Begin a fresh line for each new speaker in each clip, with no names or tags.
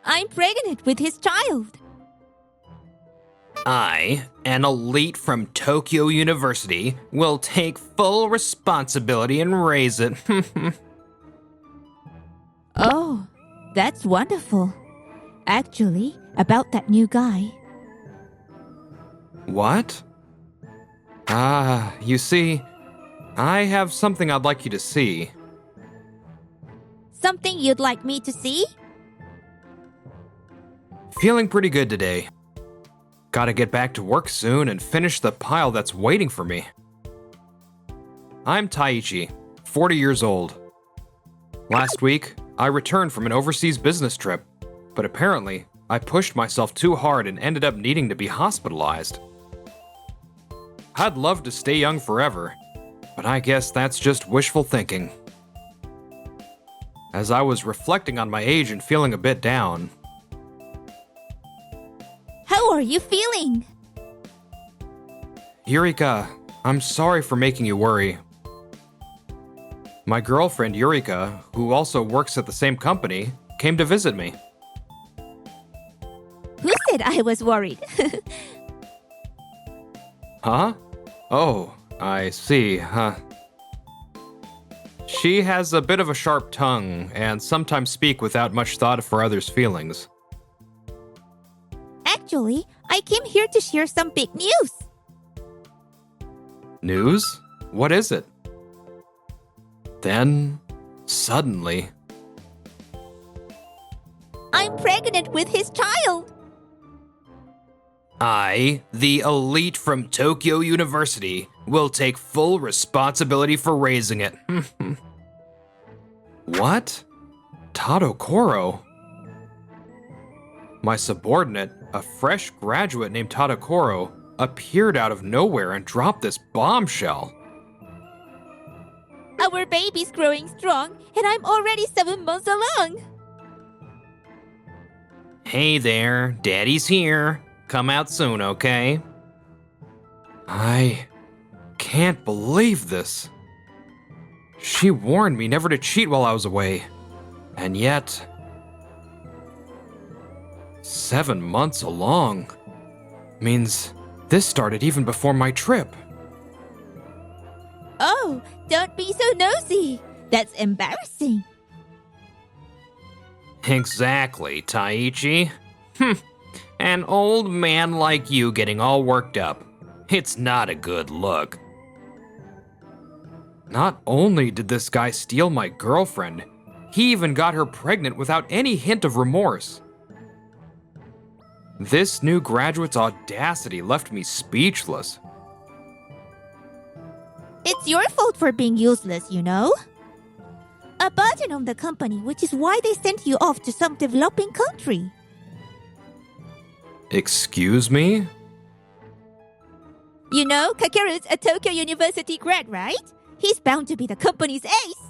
I'm pregnant with his child.
I, an elite from Tokyo University, will take full responsibility and raise it.
Oh, that's wonderful. Actually, about that new guy.
What? You see, I have something I'd like you to see.
Something you'd like me to see?
Feeling pretty good today. Gotta get back to work soon and finish the pile that's waiting for me. I'm Taichi, 40 years old. Last week, I returned from an overseas business trip, but apparently, I pushed myself too hard and ended up needing to be hospitalized. I'd love to stay young forever, but I guess that's just wishful thinking. As I was reflecting on my age and feeling a bit down.
How are you feeling?
Yurika, I'm sorry for making you worry. My girlfriend Yurika, who also works at the same company, came to visit me.
Who said I was worried?
Huh? Oh, I see, huh. She has a bit of a sharp tongue and sometimes speak without much thought for others' feelings.
Actually, I came here to share some big news.
News? What is it? Then, suddenly...
I'm pregnant with his child.
I, the elite from Tokyo University, will take full responsibility for raising it. What? Tadokoro? My subordinate, a fresh graduate named Tadokoro, appeared out of nowhere and dropped this bombshell.
Our baby's growing strong, and I'm already 7 months along.
Hey there, Daddy's here. Come out soon, okay? I can't believe this. She warned me never to cheat while I was away. And yet... 7 months along means this started even before my trip.
Oh, don't be so nosy. That's embarrassing.
Exactly, Taichi. An old man like you getting all worked up. It's not a good look. Not only did this guy steal my girlfriend, he even got her pregnant without any hint of remorse. This new graduate's audacity left me speechless.
It's your fault for being useless, you know? A burden on the company, which is why they sent you off to some developing country.
Excuse me?
You know, Kakeru's a Tokyo University grad, right? He's bound to be the company's ace.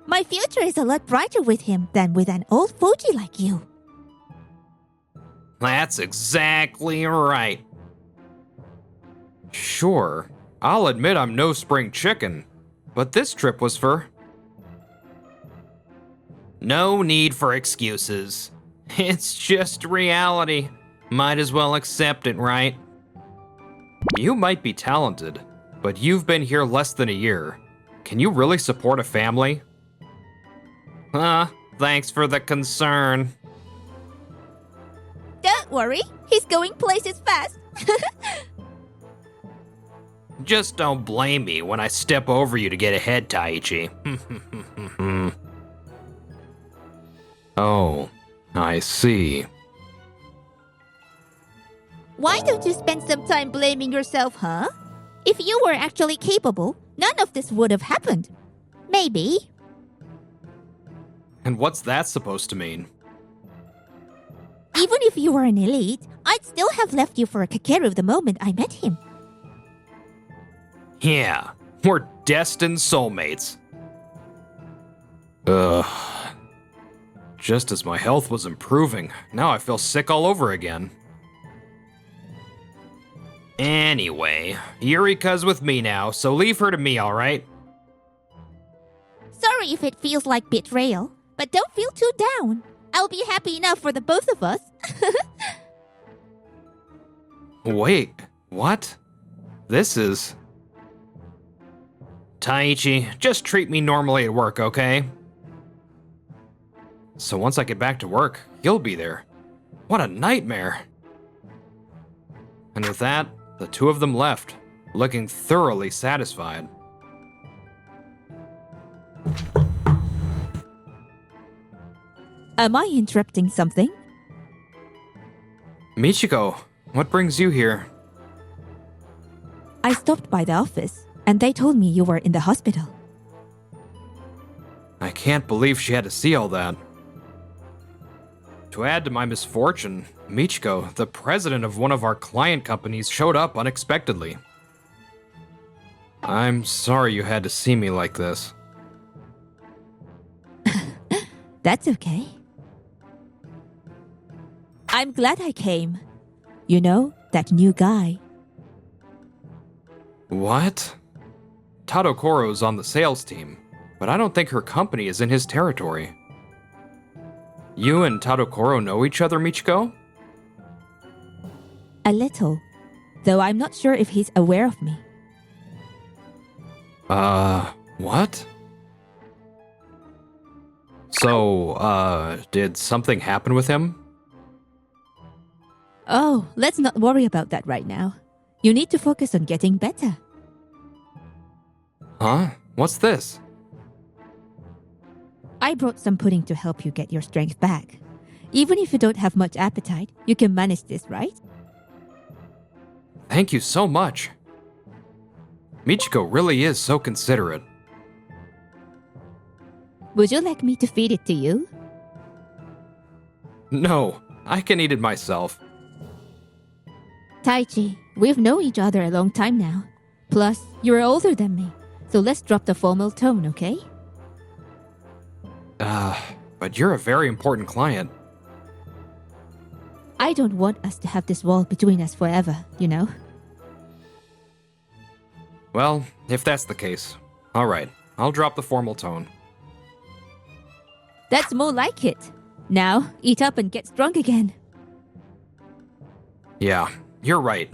My future is a lot brighter with him than with an old fogey like you.
That's exactly right. Sure, I'll admit I'm no spring chicken, but this trip was for... No need for excuses. It's just reality. Might as well accept it, right? You might be talented, but you've been here less than a year. Can you really support a family? Thanks for the concern.
Don't worry, he's going places fast.
Just don't blame me when I step over you to get ahead, Taichi. Oh, I see.
Why don't you spend some time blaming yourself, huh? If you were actually capable, none of this would have happened. Maybe.
And what's that supposed to mean?
Even if you were an elite, I'd still have left you for a Kakeru the moment I met him.
Yeah, we're destined soulmates. Just as my health was improving, now I feel sick all over again. Anyway, Yurika's with me now, so leave her to me, alright?
Sorry if it feels like betrayal, but don't feel too down. I'll be happy enough for the both of us.
Wait, what? This is... Taichi, just treat me normally at work, okay? So once I get back to work, you'll be there. What a nightmare. And with that, the two of them left, looking thoroughly satisfied.
Am I interrupting something?
Michiko, what brings you here?
I stopped by the office, and they told me you were in the hospital.
I can't believe she had to see all that. To add to my misfortune, Michiko, the president of one of our client companies, showed up unexpectedly. I'm sorry you had to see me like this.
That's okay. I'm glad I came. You know, that new guy.
What? Tadokoro's on the sales team, but I don't think her company is in his territory. You and Tadokoro know each other, Michiko?
A little, though I'm not sure if he's aware of me.
What? So, did something happen with him?
Oh, let's not worry about that right now. You need to focus on getting better.
Huh? What's this?
I brought some pudding to help you get your strength back. Even if you don't have much appetite, you can manage this, right?
Thank you so much. Michiko really is so considerate.
Would you like me to feed it to you?
No, I can eat it myself.
Taichi, we've known each other a long time now. Plus, you're older than me, so let's drop the formal tone, okay?
But you're a very important client.
I don't want us to have this wall between us forever, you know?
Well, if that's the case, alright, I'll drop the formal tone.
That's more like it. Now, eat up and get strong again.
Yeah, you're right.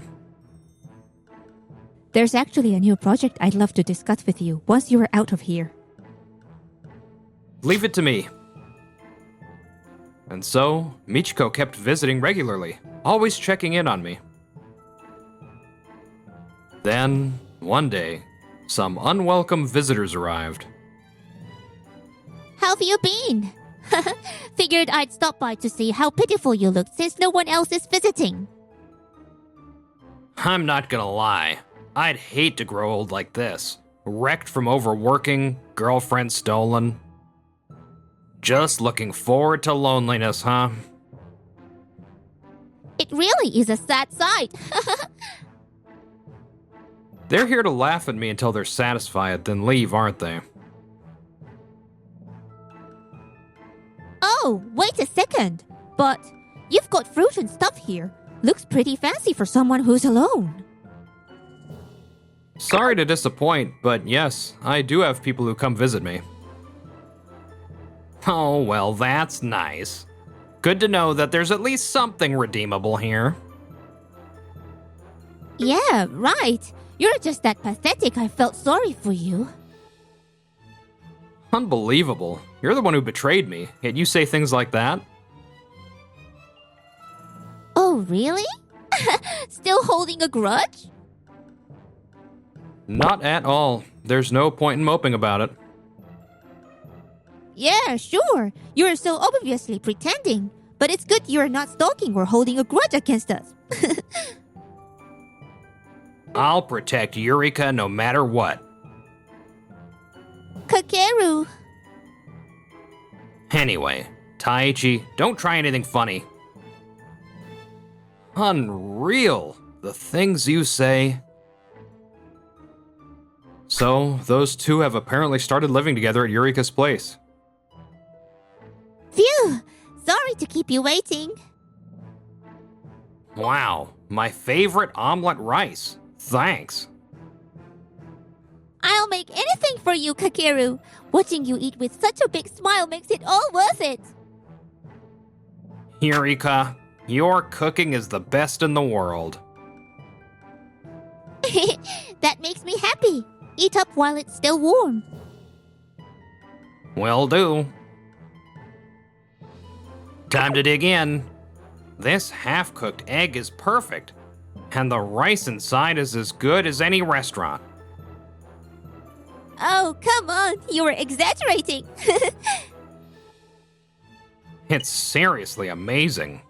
There's actually a new project I'd love to discuss with you once you're out of here.
Leave it to me. And so, Michiko kept visiting regularly, always checking in on me. Then, one day, some unwelcome visitors arrived.
How've you been? Figured I'd stop by to see how pitiful you look since no one else is visiting.
I'm not gonna lie, I'd hate to grow old like this. Wrecked from overworking, girlfriend stolen. Just looking forward to loneliness, huh?
It really is a sad sight.
They're here to laugh at me until they're satisfied, then leave, aren't they?
Oh, wait a second. But you've got fruit and stuff here. Looks pretty fancy for someone who's alone.
Sorry to disappoint, but yes, I do have people who come visit me. Oh, well, that's nice. Good to know that there's at least something redeemable here.
Yeah, right. You're just that pathetic I felt sorry for you.
Unbelievable. You're the one who betrayed me, yet you say things like that?
Oh, really? Still holding a grudge?
Not at all. There's no point in moping about it.
Yeah, sure. You're so obviously pretending. But it's good you're not stalking or holding a grudge against us.
I'll protect Yurika no matter what.
Kakeru.
Anyway, Taichi, don't try anything funny. Unreal, the things you say. So, those two have apparently started living together at Yurika's place.
Phew! Sorry to keep you waiting.
Wow, my favorite omelet rice. Thanks.
I'll make anything for you, Kakeru. Watching you eat with such a big smile makes it all worth it.
Yurika, your cooking is the best in the world.
That makes me happy. Eat up while it's still warm.
Will do. Time to dig in. This half-cooked egg is perfect, and the rice inside is as good as any restaurant.
Oh, come on. You were exaggerating.
It's seriously amazing.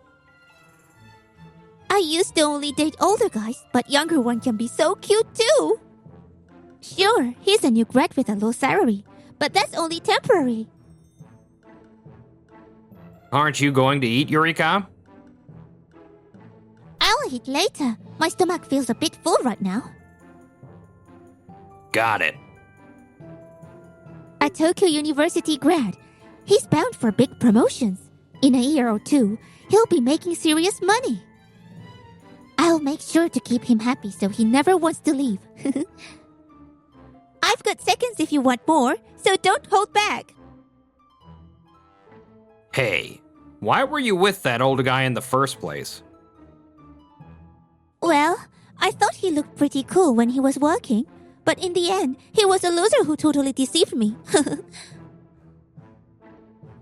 I used to only date older guys, but younger one can be so cute too. Sure, he's a new grad with a low salary, but that's only temporary.
Aren't you going to eat, Yurika?
I'll eat later. My stomach feels a bit full right now.
Got it.
A Tokyo University grad. He's bound for big promotions. In a year or two, he'll be making serious money. I'll make sure to keep him happy so he never wants to leave. I've got seconds if you want more, so don't hold back.
Hey, why were you with that old guy in the first place?
Well, I thought he looked pretty cool when he was working, but in the end, he was a loser who totally deceived me.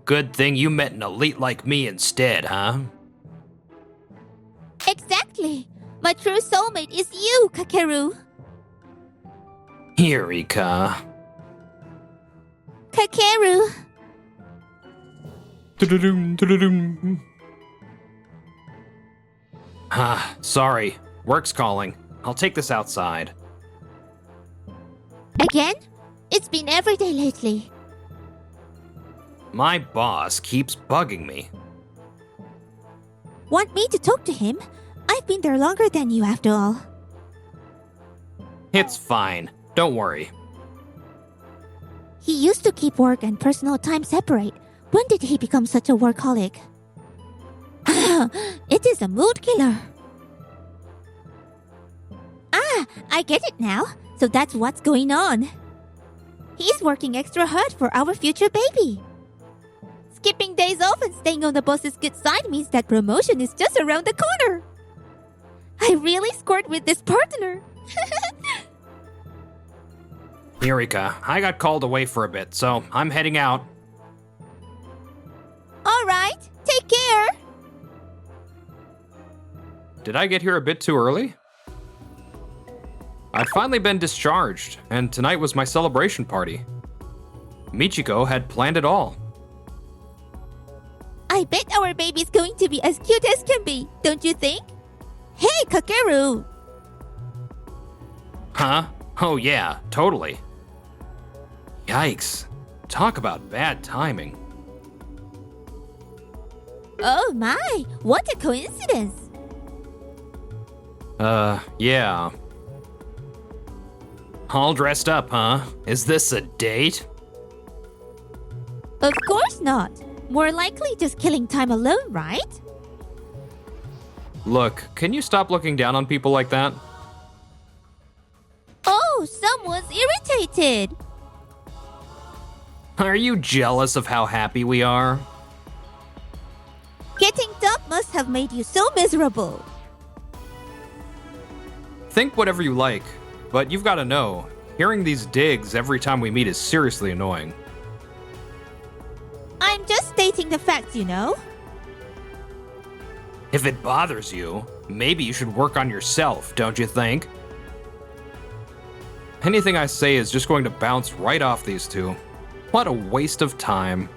Good thing you met an elite like me instead, huh?
Exactly. My true soulmate is you, Kakeru.
Yurika.
Kakeru.
Sorry. Work's calling. I'll take this outside.
Again? It's been every day lately.
My boss keeps bugging me.
Want me to talk to him? I've been there longer than you after all.
It's fine. Don't worry.
He used to keep work and personal time separate. When did he become such a workaholic? It is a mood killer. Ah, I get it now. So that's what's going on. He's working extra hard for our future baby. Skipping days off and staying on the boss's good side means that promotion is just around the corner. I really scored with this partner.
Yurika, I got called away for a bit, so I'm heading out.
All right, take care.
Did I get here a bit too early? I'd finally been discharged, and tonight was my celebration party. Michiko had planned it all.
I bet our baby's going to be as cute as can be, don't you think? Hey, Kakeru!
Huh? Oh yeah, totally. Yikes. Talk about bad timing.
Oh my, what a coincidence!
Yeah. All dressed up, huh? Is this a date?
Of course not. More likely just killing time alone, right?
Look, can you stop looking down on people like that?
Oh, someone's irritated.
Are you jealous of how happy we are?
Getting dumped must have made you so miserable.
Think whatever you like, but you've got to know, hearing these digs every time we meet is seriously annoying.
I'm just stating the facts, you know.
If it bothers you, maybe you should work on yourself, don't you think? Anything I say is just going to bounce right off these two. What a waste of time.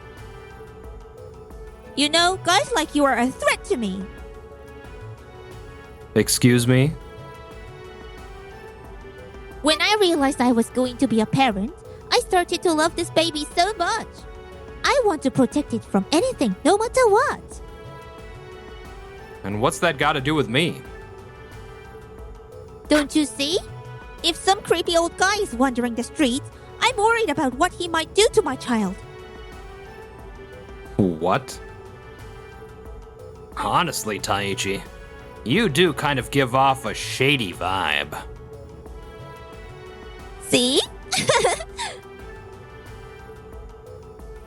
You know, guys like you are a threat to me.
Excuse me?
When I realized I was going to be a parent, I started to love this baby so much. I want to protect it from anything, no matter what.
And what's that got to do with me?
Don't you see? If some creepy old guy is wandering the streets, I'm worried about what he might do to my child.
What? Honestly, Taichi, you do kind of give off a shady vibe.
See?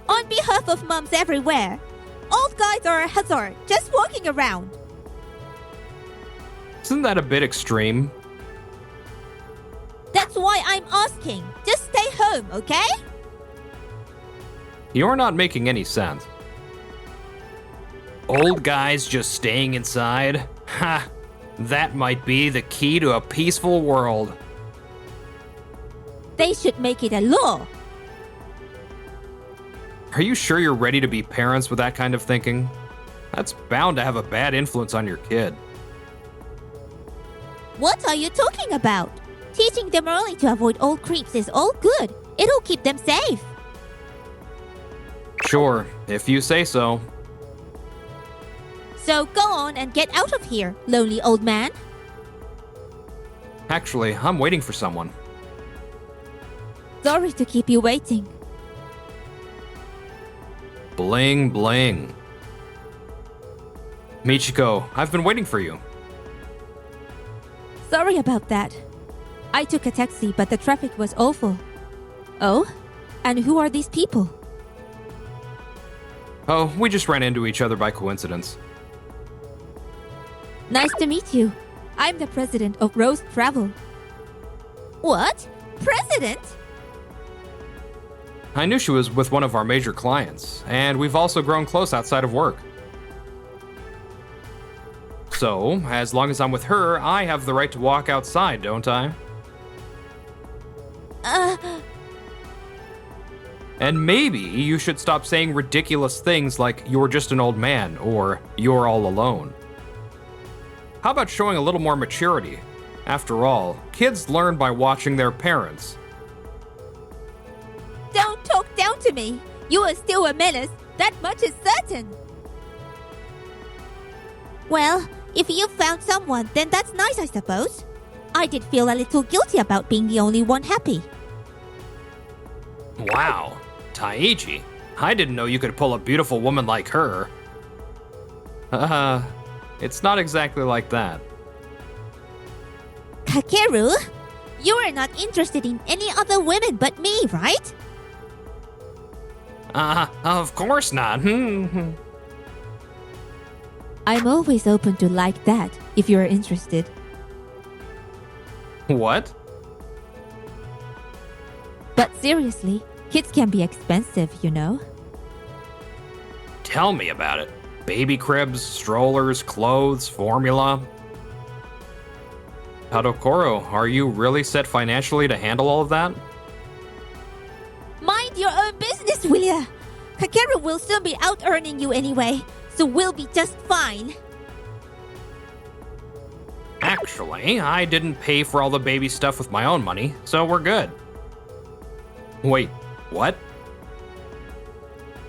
On behalf of moms everywhere, Old guys are a hazard, just walking around.
Isn't that a bit extreme?
That's why I'm asking. Just stay home, okay?
You're not making any sense. Old guys just staying inside? Ha! That might be the key to a peaceful world.
They should make it a law.
Are you sure you're ready to be parents with that kind of thinking? That's bound to have a bad influence on your kid.
What are you talking about? Teaching them early to avoid old creeps is all good. It'll keep them safe.
Sure, if you say so.
So go on and get out of here, lonely old man.
Actually, I'm waiting for someone.
Sorry to keep you waiting.
Bling bling. Michiko, I've been waiting for you.
Sorry about that. I took a taxi, but the traffic was awful. Oh? And who are these people?
Oh, we just ran into each other by coincidence.
Nice to meet you. I'm the president of Rose Travel. What? President?
I knew she was with one of our major clients, and we've also grown close outside of work. So, as long as I'm with her, I have the right to walk outside, don't I? And maybe you should stop saying ridiculous things like you're just an old man or you're all alone. How about showing a little more maturity? After all, kids learn by watching their parents.
Don't talk down to me. You are still a menace. That much is certain. Well, if you found someone, then that's nice, I suppose. I did feel a little guilty about being the only one happy.
Wow, Taichi, I didn't know you could pull a beautiful woman like her. It's not exactly like that.
Kakeru, you are not interested in any other women but me, right?
Of course not.
I'm always open to like that, if you're interested.
What?
But seriously, kids can be expensive, you know?
Tell me about it. Baby cribs, strollers, clothes, formula. Tadokoro, are you really set financially to handle all of that?
Mind your own business, will ya? Kakeru will soon be out earning you anyway, so we'll be just fine.
Actually, I didn't pay for all the baby stuff with my own money, so we're good. Wait, what?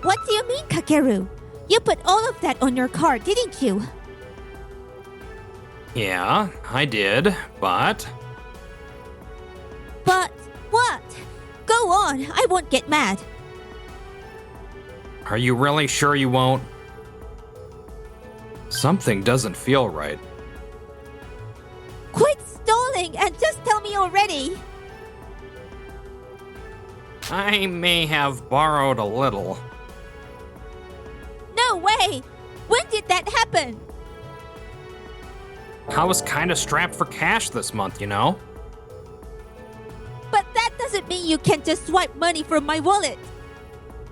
What do you mean, Kakeru? You put all of that on your card, didn't you?
Yeah, I did, but...
But what? Go on, I won't get mad.
Are you really sure you won't? Something doesn't feel right.
Quit stalling and just tell me already.
I may have borrowed a little.
No way! When did that happen?
I was kinda strapped for cash this month, you know?
But that doesn't mean you can just swipe money from my wallet.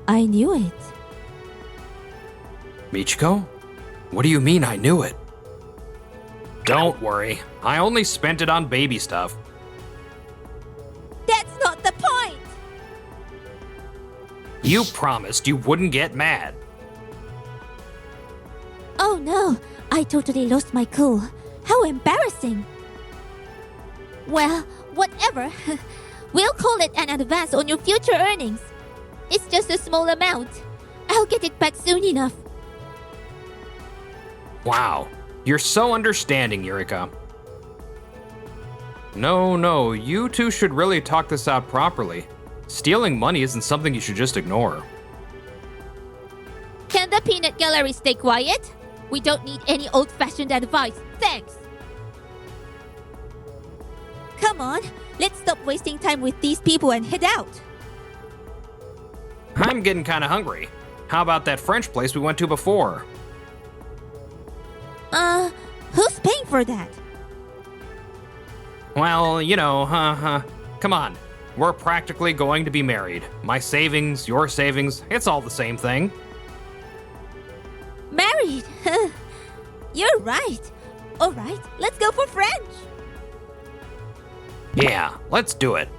I knew it.
Michiko? What do you mean I knew it? Don't worry, I only spent it on baby stuff.
That's not the point!
You promised you wouldn't get mad.
Oh no, I totally lost my cool. How embarrassing. Well, whatever. We'll call it an advance on your future earnings. It's just a small amount. I'll get it back soon enough.
Wow, you're so understanding, Yurika. No, you two should really talk this out properly. Stealing money isn't something you should just ignore.
Can the peanut gallery stay quiet? We don't need any old-fashioned advice, thanks. Come on, let's stop wasting time with these people and head out.
I'm getting kinda hungry. How about that French place we went to before?
Who's paying for that?
Well, come on. We're practically going to be married. My savings, your savings, it's all the same thing.
Married? You're right. All right, let's go for French.
Yeah, let's do it.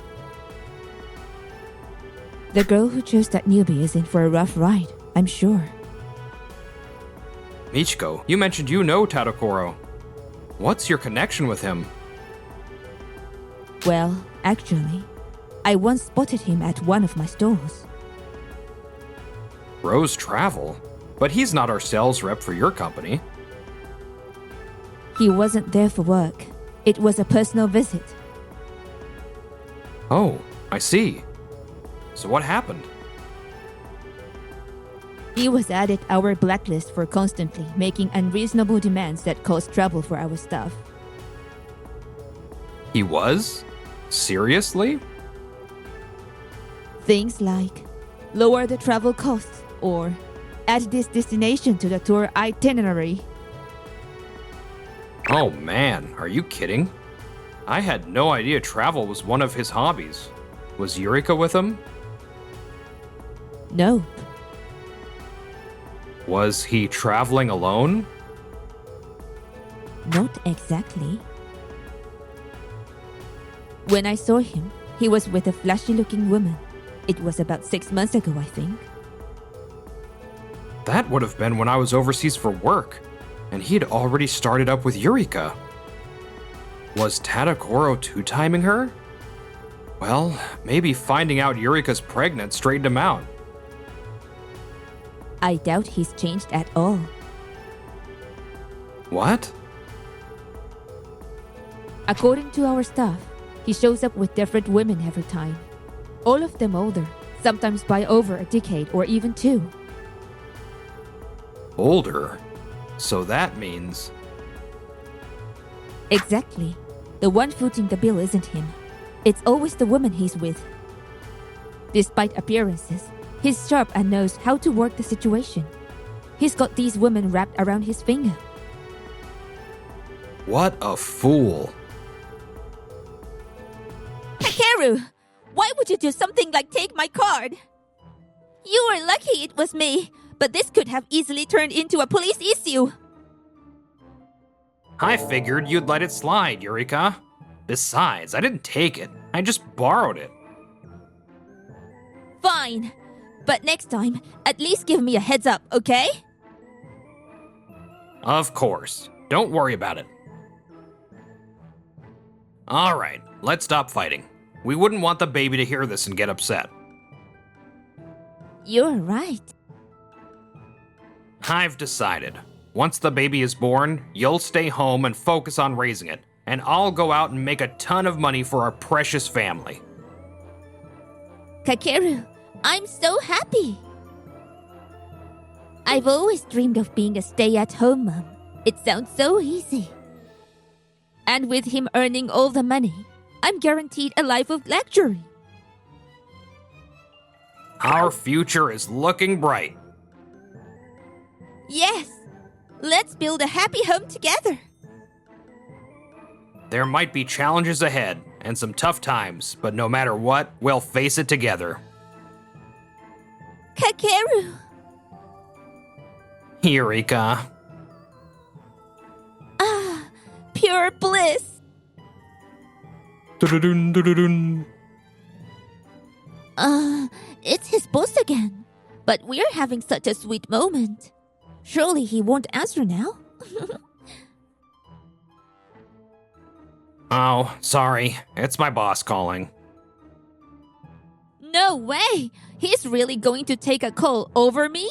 The girl who chose that newbie is in for a rough ride, I'm sure.
Michiko, you mentioned you know Tadokoro. What's your connection with him?
Well, actually, I once spotted him at one of my stores.
Rose Travel? But he's not our sales rep for your company.
He wasn't there for work. It was a personal visit.
Oh, I see. So what happened?
He was added our blacklist for constantly making unreasonable demands that caused trouble for our staff.
He was? Seriously?
Things like lower the travel costs or add this destination to the tour itinerary.
Oh man, are you kidding? I had no idea travel was one of his hobbies. Was Yurika with him?
No.
Was he traveling alone?
Not exactly. When I saw him, he was with a flashy-looking woman. It was about 6 months ago, I think.
That would have been when I was overseas for work, and he'd already started up with Yurika. Was Tadokoro two-timing her? Well, maybe finding out Yurika's pregnant straightened him out.
I doubt he's changed at all.
What?
According to our staff, he shows up with different women every time. All of them older, sometimes by over a decade or even 2.
Older? So that means...
Exactly. The one footing the bill isn't him. It's always the woman he's with. Despite appearances, he's sharp and knows how to work the situation. He's got these women wrapped around his finger.
What a fool.
Kakeru! Why would you do something like take my card? You were lucky it was me, but this could have easily turned into a police issue.
I figured you'd let it slide, Yurika. Besides, I didn't take it. I just borrowed it.
Fine. But next time, at least give me a heads up, okay?
Of course. Don't worry about it. Alright, let's stop fighting. We wouldn't want the baby to hear this and get upset.
You're right.
I've decided. Once the baby is born, you'll stay home and focus on raising it, and I'll go out and make a ton of money for our precious family.
Kakeru, I'm so happy. I've always dreamed of being a stay-at-home mom. It sounds so easy. And with him earning all the money, I'm guaranteed a life of luxury.
Our future is looking bright.
Yes! Let's build a happy home together.
There might be challenges ahead and some tough times, but no matter what, we'll face it together.
Kakeru!
Yurika.
Ah, pure bliss.
Dun-dun-dun, dun-dun-dun.
It's his boss again. But we're having such a sweet moment. Surely he won't answer now.
Oh, sorry. It's my boss calling.
No way! He's really going to take a call over me?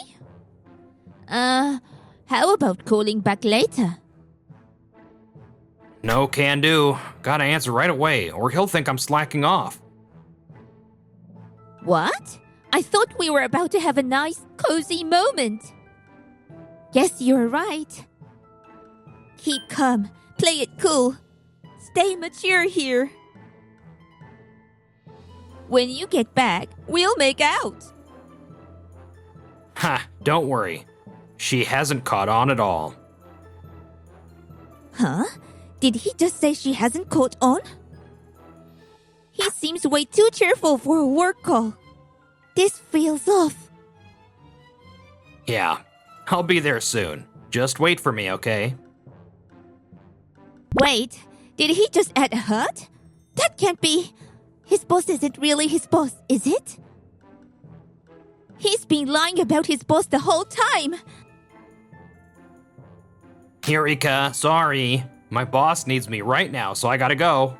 How about calling back later?
No can do. Gotta answer right away, or he'll think I'm slacking off.
What? I thought we were about to have a nice, cozy moment. Guess you're right. Keep calm. Play it cool. Stay mature here. When you get back, we'll make out.
Ha, don't worry. She hasn't caught on at all.
Huh? Did he just say she hasn't caught on? He seems way too cheerful for a work call. This feels off.
Yeah, I'll be there soon. Just wait for me, okay?
Wait, did he just add a hut? That can't be. His boss isn't really his boss, is it? He's been lying about his boss the whole time.
Yurika, sorry. My boss needs me right now, so I gotta go.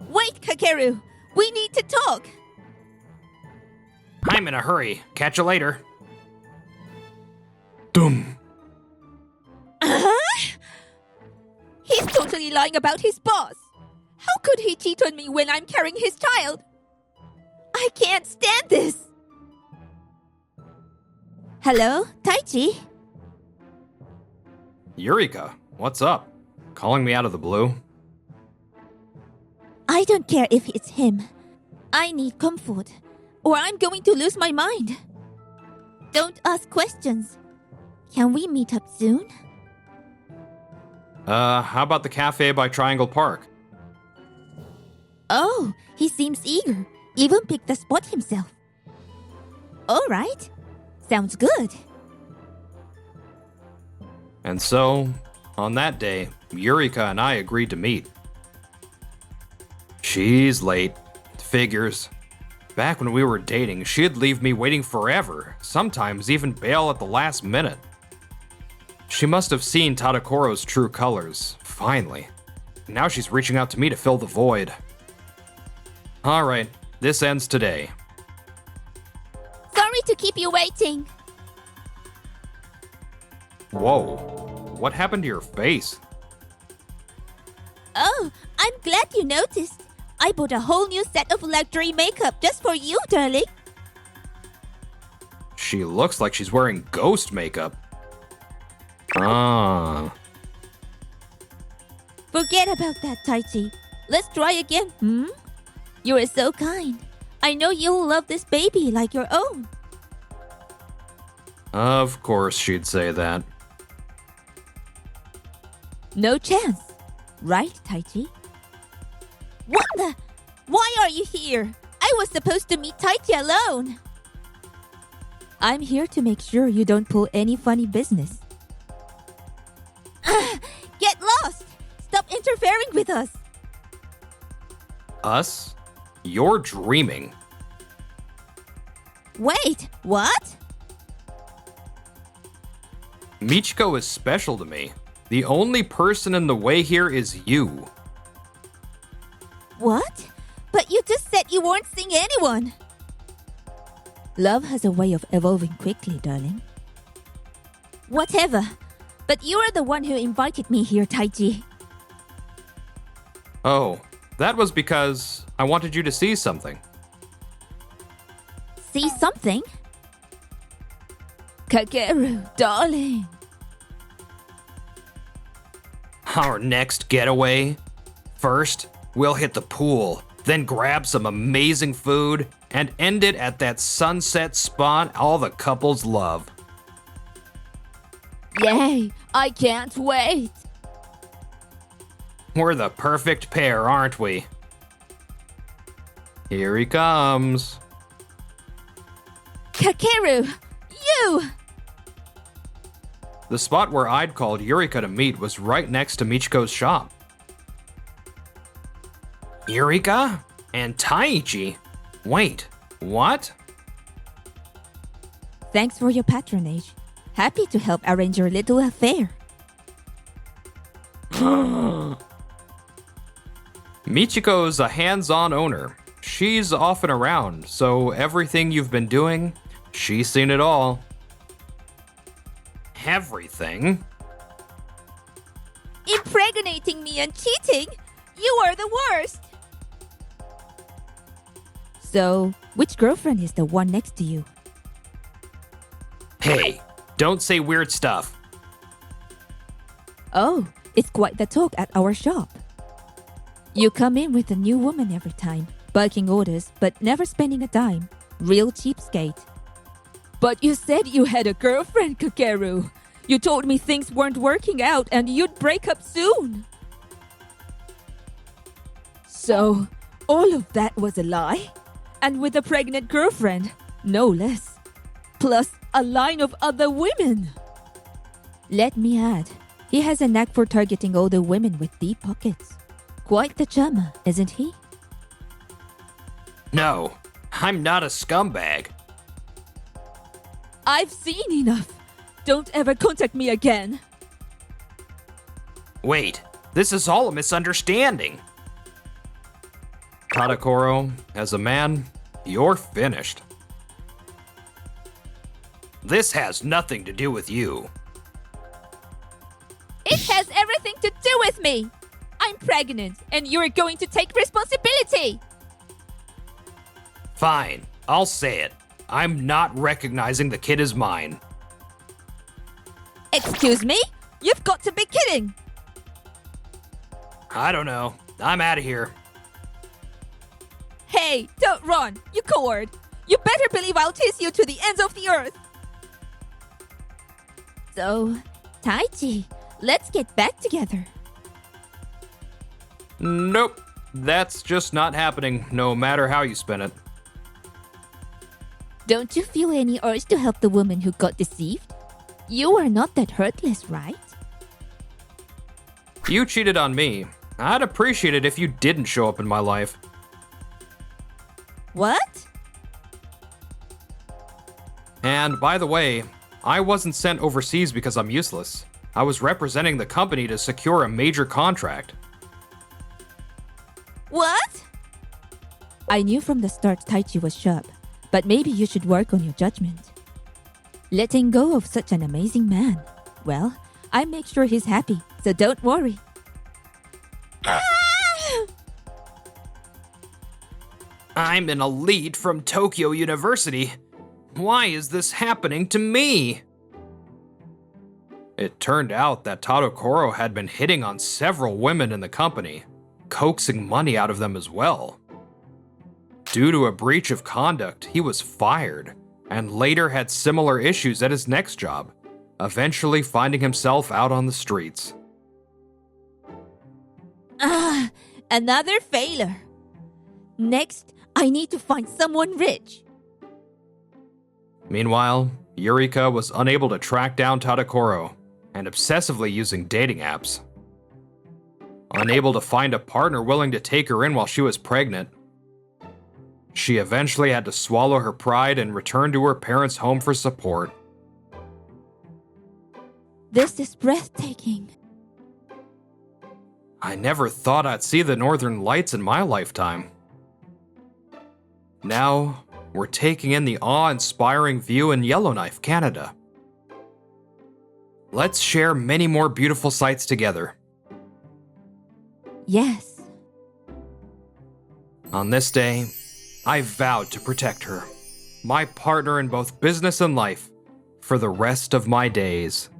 Wait, Kakeru. We need to talk.
I'm in a hurry. Catch you later. Dum.
He's totally lying about his boss. How could he cheat on me when I'm carrying his child? I can't stand this. Hello, Taichi?
Yurika, what's up? Calling me out of the blue?
I don't care if it's him. I need comfort, or I'm going to lose my mind. Don't ask questions. Can we meet up soon?
How about the cafe by Triangle Park?
Oh, he seems eager. Even picked the spot himself. All right. Sounds good.
And so, on that day, Yurika and I agreed to meet. She's late. Figures. Back when we were dating, she'd leave me waiting forever, sometimes even bail at the last minute. She must have seen Tadokoro's true colors, finally. Now she's reaching out to me to fill the void. Alright, this ends today.
Sorry to keep you waiting.
Whoa, what happened to your face?
Oh, I'm glad you noticed. I bought a whole new set of luxury makeup just for you, darling.
She looks like she's wearing ghost makeup. Ah.
Forget about that, Taichi. Let's try again, You are so kind. I know you'll love this baby like your own.
Of course she'd say that.
No chance. Right, Taichi? What the? Why are you here? I was supposed to meet Taichi alone. I'm here to make sure you don't pull any funny business. Get lost! Stop interfering with us.
Us? You're dreaming.
Wait, what?
Michiko is special to me. The only person in the way here is you.
What? But you just said you weren't seeing anyone. Love has a way of evolving quickly, darling. Whatever. But you are the one who invited me here, Taichi.
Oh, that was because I wanted you to see something.
See something? Kakeru, darling.
Our next getaway? First, we'll hit the pool, then grab some amazing food, and end it at that sunset spot all the couples love.
Yay, I can't wait.
We're the perfect pair, aren't we? Here he comes.
Kakeru, you!
The spot where I'd called Yurika to meet was right next to Michiko's shop. Yurika? And Taichi? Wait, what?
Thanks for your patronage. Happy to help arrange your little affair.
Michiko's a hands-on owner. She's often around, so everything you've been doing, she's seen it all. Everything?
Impregnating me and cheating? You are the worst! So, which girlfriend is the one next to you?
Hey, don't say weird stuff.
Oh, it's quite the talk at our shop. You come in with a new woman every time, bulking orders but never spending a dime. Real cheapskate.
But you said you had a girlfriend, Kakeru. You told me things weren't working out and you'd break up soon. So, all of that was a lie? And with a pregnant girlfriend, no less. Plus, a line of other women.
Let me add, he has a knack for targeting older women with deep pockets. Quite the charmer, isn't he?
No, I'm not a scumbag.
I've seen enough. Don't ever contact me again.
Wait, this is all a misunderstanding. Tadokoro, as a man, you're finished. This has nothing to do with you.
It has everything to do with me. I'm pregnant and you're going to take responsibility.
Fine, I'll say it. I'm not recognizing the kid as mine.
Excuse me? You've got to be kidding.
I don't know. I'm out of here.
Hey, don't run, you coward. You better believe I'll chase you to the ends of the earth.
So, Taichi, let's get back together.
Nope, that's just not happening, no matter how you spin it.
Don't you feel any urge to help the woman who got deceived? You are not that heartless, right?
You cheated on me. I'd appreciate it if you didn't show up in my life.
What?
And by the way, I wasn't sent overseas because I'm useless. I was representing the company to secure a major contract.
What?
I knew from the start Taichi was sharp, but maybe you should work on your judgment. Letting go of such an amazing man, well, I make sure he's happy, so don't worry.
I'm an elite from Tokyo University. Why is this happening to me? It turned out that Tadokoro had been hitting on several women in the company, coaxing money out of them as well. Due to a breach of conduct, he was fired, and later had similar issues at his next job, eventually finding himself out on the streets.
Another failure. Next, I need to find someone rich.
Meanwhile, Yurika was unable to track down Tadokoro, and obsessively using dating apps. Unable to find a partner willing to take her in while she was pregnant, she eventually had to swallow her pride and return to her parents' home for support.
This is breathtaking.
I never thought I'd see the Northern Lights in my lifetime. Now, we're taking in the awe-inspiring view in Yellowknife, Canada. Let's share many more beautiful sights together.
Yes.
On this day, I vowed to protect her, my partner in both business and life, for the rest of my days.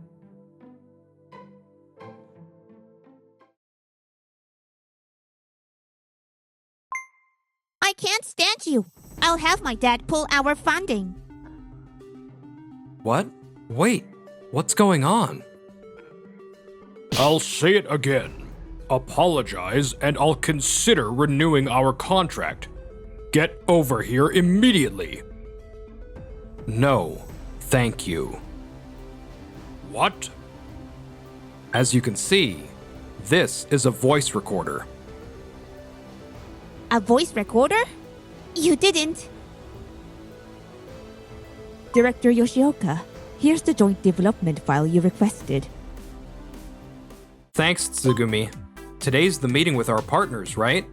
I can't stand you. I'll have my dad pull our funding.
What? Wait, what's going on?
I'll say it again. Apologize and I'll consider renewing our contract. Get over here immediately.
No, thank you.
What?
As you can see, this is a voice recorder.
A voice recorder? You didn't. Director Yoshioka, here's the joint development file you requested.
Thanks, Tsugumi. Today's the meeting with our partners, right?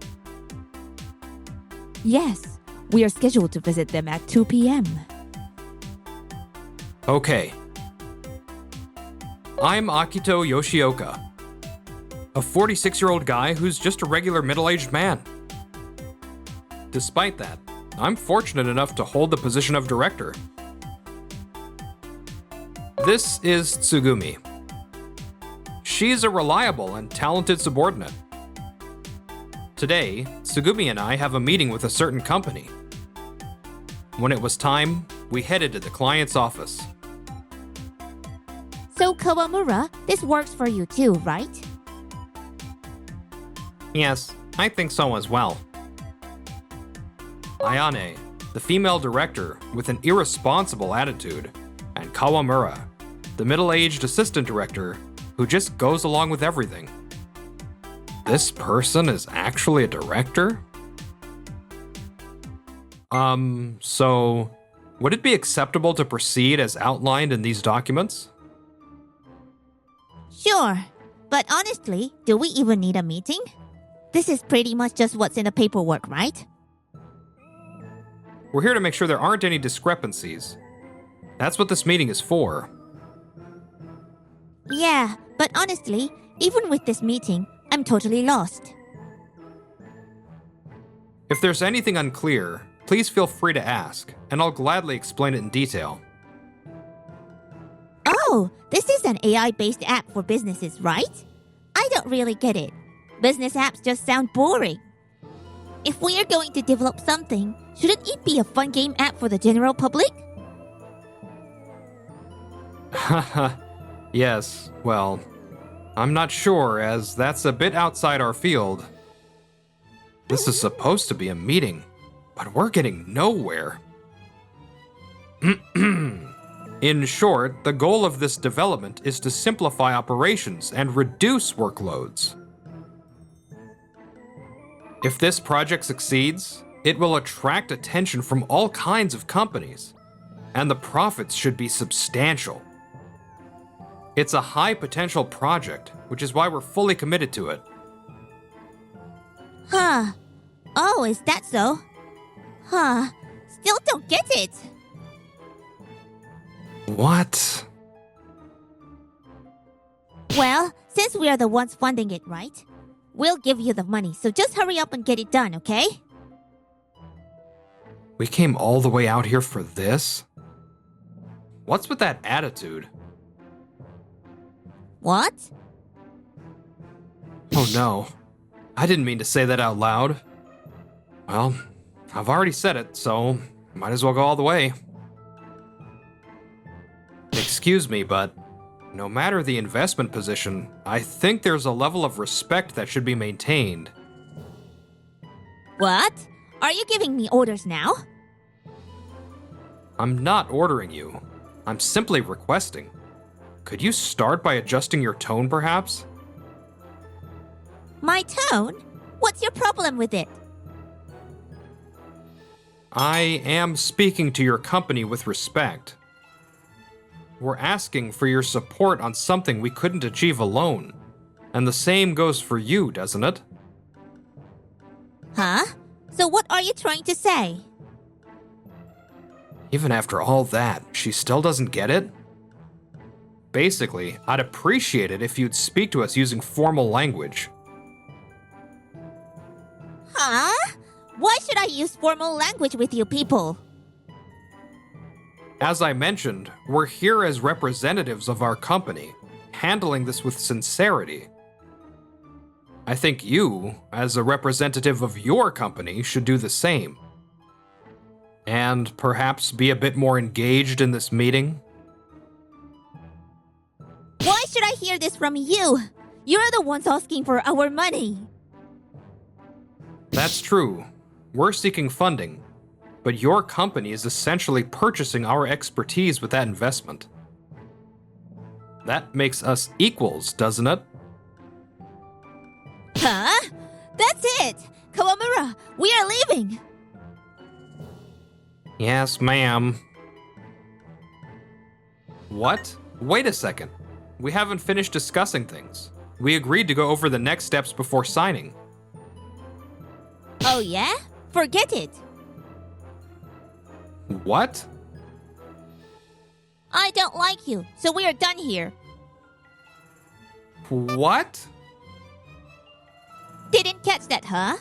Yes, we are scheduled to visit them at 2 p.m.
Okay. I'm Akito Yoshioka, a 46-year-old guy who's just a regular middle-aged man. Despite that, I'm fortunate enough to hold the position of director. This is Tsugumi. She's a reliable and talented subordinate. Today, Tsugumi and I have a meeting with a certain company. When it was time, We headed to the client's office.
So, Kawamura, this works for you too, right?
Yes, I think so as well. Ayane, the female director with an irresponsible attitude, and Kawamura, the middle-aged assistant director who just goes along with everything. This person is actually a director? So would it be acceptable to proceed as outlined in these documents?
Sure. But honestly, do we even need a meeting? This is pretty much just what's in the paperwork, right?
We're here to make sure there aren't any discrepancies. That's what this meeting is for.
Yeah, but honestly, even with this meeting, I'm totally lost.
If there's anything unclear, please feel free to ask, and I'll gladly explain it in detail.
Oh, this is an AI-based app for businesses, right? I don't really get it. Business apps just sound boring. If we are going to develop something, shouldn't it be a fun game app for the general public?
Haha, yes, well, I'm not sure, as that's a bit outside our field. This is supposed to be a meeting, but we're getting nowhere. In short, the goal of this development is to simplify operations and reduce workloads. If this project succeeds, it will attract attention from all kinds of companies, and the profits should be substantial. It's a high potential project, which is why we're fully committed to it.
Huh. Oh, is that so? Huh. Still don't get it.
What?
Well, since we are the ones funding it, right? We'll give you the money, so just hurry up and get it done, okay?
We came all the way out here for this? What's with that attitude?
What?
Oh no. I didn't mean to say that out loud. Well, I've already said it, so might as well go all the way. Excuse me, but no matter the investment position, I think there's a level of respect that should be maintained.
What? Are you giving me orders now?
I'm not ordering you. I'm simply requesting. Could you start by adjusting your tone, perhaps?
My tone? What's your problem with it?
I am speaking to your company with respect. We're asking for your support on something we couldn't achieve alone. And the same goes for you, doesn't it?
Huh? So what are you trying to say?
Even after all that, she still doesn't get it? Basically, I'd appreciate it if you'd speak to us using formal language.
Huh? Why should I use formal language with you people?
As I mentioned, we're here as representatives of our company, handling this with sincerity. I think you, as a representative of your company, should do the same. And perhaps be a bit more engaged in this meeting?
Why should I hear this from you? You're the ones asking for our money.
That's true. We're seeking funding, but your company is essentially purchasing our expertise with that investment. That makes us equals, doesn't it?
Huh? That's it! Kawamura, we are leaving!
Yes, ma'am. What? Wait a second. We haven't finished discussing things. We agreed to go over the next steps before signing.
Oh yeah? Forget it!
What?
I don't like you, so we are done here.
What?
Didn't catch that, huh?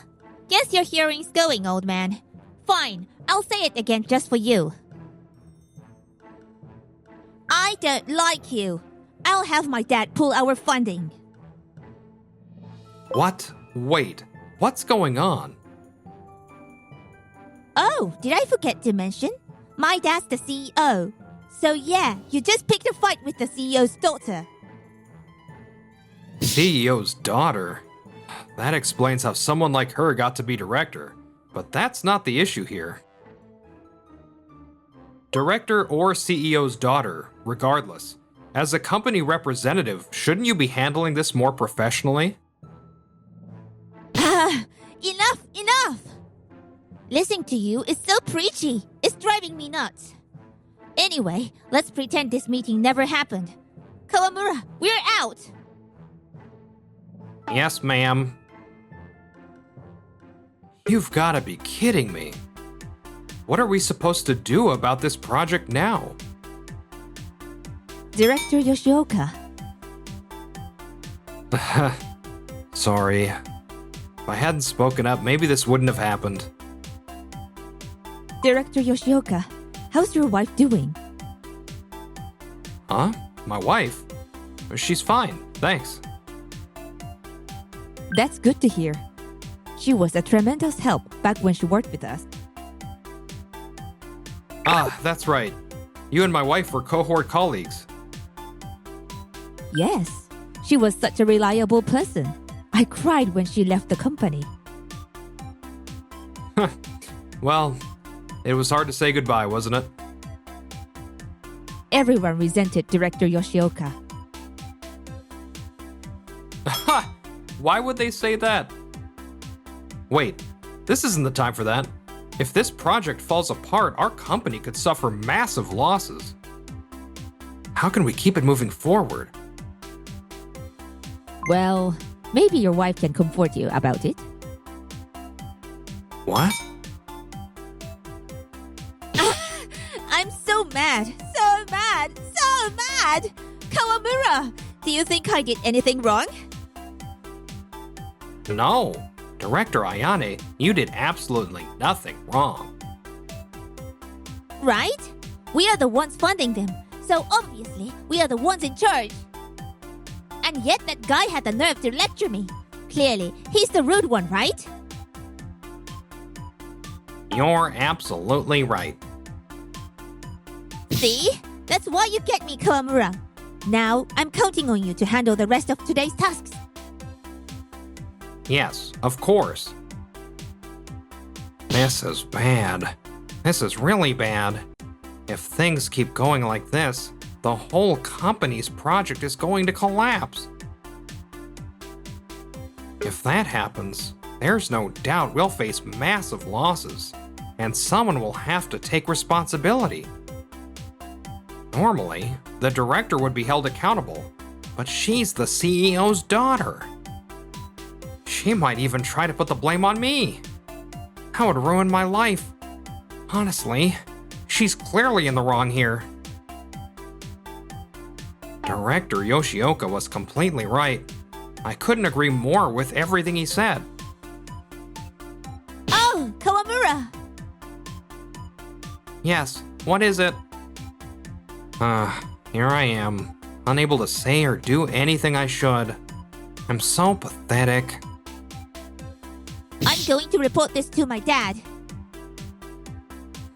Guess your hearing's going, old man. Fine, I'll say it again just for you. I don't like you. I'll have my dad pull our funding.
What? Wait. What's going on?
Oh, did I forget to mention? My dad's the CEO. So yeah, you just picked a fight with the CEO's daughter.
CEO's daughter? That explains how someone like her got to be director. But that's not the issue here. Director or CEO's daughter, regardless. As a company representative, shouldn't you be handling this more professionally?
Enough! Listening to you is so preachy. It's driving me nuts. Anyway, let's pretend this meeting never happened. Kawamura, we're out!
Yes, ma'am. You've gotta be kidding me. What are we supposed to do about this project now?
Director Yoshioka.
Sorry. If I hadn't spoken up, maybe this wouldn't have happened.
Director Yoshioka, how's your wife doing?
Huh? My wife? She's fine, thanks.
That's good to hear. She was a tremendous help back when she worked with us.
Ah, that's right. You and my wife were cohort colleagues.
Yes, she was such a reliable person. I cried when she left the company.
Well, it was hard to say goodbye, wasn't it?
Everyone resented Director Yoshioka.
Ha! Why would they say that? Wait, this isn't the time for that. If this project falls apart, our company could suffer massive losses. How can we keep it moving forward?
Well, maybe your wife can comfort you about it.
What?
I'm so mad! So mad! Kawamura, do you think I did anything wrong?
No. Director Ayane, you did absolutely nothing wrong.
Right? We are the ones funding them, so obviously we are the ones in charge. And yet that guy had the nerve to lecture me. Clearly, he's the rude one, right?
You're absolutely right.
See? That's why you get me, Kawamura. Now, I'm counting on you to handle the rest of today's tasks.
Yes, of course. This is bad. This is really bad. If things keep going like this, the whole company's project is going to collapse. If that happens, there's no doubt we'll face massive losses, and someone will have to take responsibility. Normally, the director would be held accountable, but she's the CEO's daughter. She might even try to put the blame on me. That would ruin my life. Honestly, she's clearly in the wrong here. Director Yoshioka was completely right. I couldn't agree more with everything he said.
Oh, Kawamura!
Yes, what is it? Here I am, unable to say or do anything I should. I'm so pathetic.
I'm going to report this to my dad.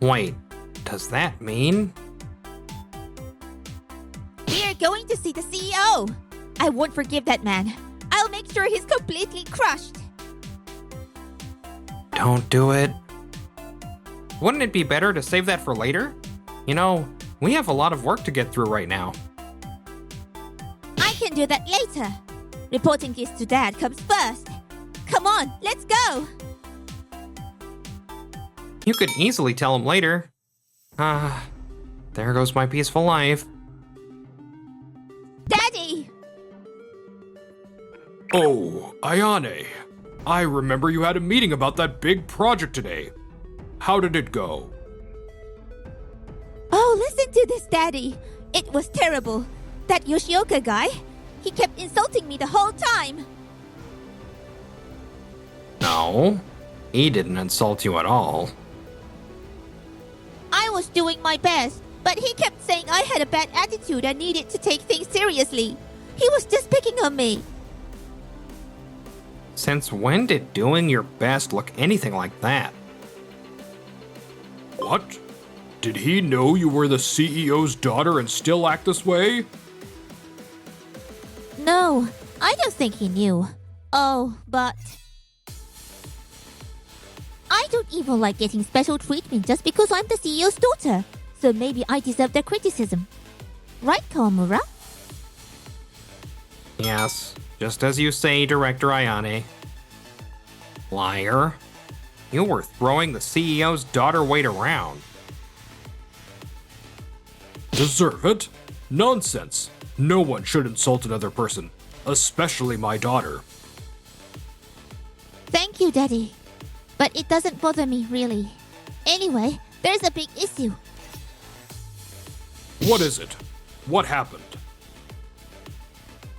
Wait, does that mean?
We are going to see the CEO. I won't forgive that man. I'll make sure he's completely crushed.
Don't do it. Wouldn't it be better to save that for later? You know, we have a lot of work to get through right now.
I can do that later. Reporting this to Dad comes first. Come on, let's go.
You could easily tell him later. There goes my peaceful life.
Daddy!
Oh, Ayane. I remember you had a meeting about that big project today. How did it go?
Oh, listen to this, Daddy. It was terrible. That Yoshioka guy, he kept insulting me the whole time.
No, he didn't insult you at all.
I was doing my best, but he kept saying I had a bad attitude and needed to take things seriously. He was just picking on me.
Since when did doing your best look anything like that?
What? Did he know you were the CEO's daughter and still act this way?
No, I don't think he knew. Oh, but I don't even like getting special treatment just because I'm the CEO's daughter. So maybe I deserve their criticism. Right, Kawamura?
Yes, just as you say, Director Ayane. Liar. You were throwing the CEO's daughter weight around.
Deserve it? Nonsense. No one should insult another person, especially my daughter.
Thank you, Daddy. But it doesn't bother me, really. Anyway, there's a big issue.
What is it? What happened?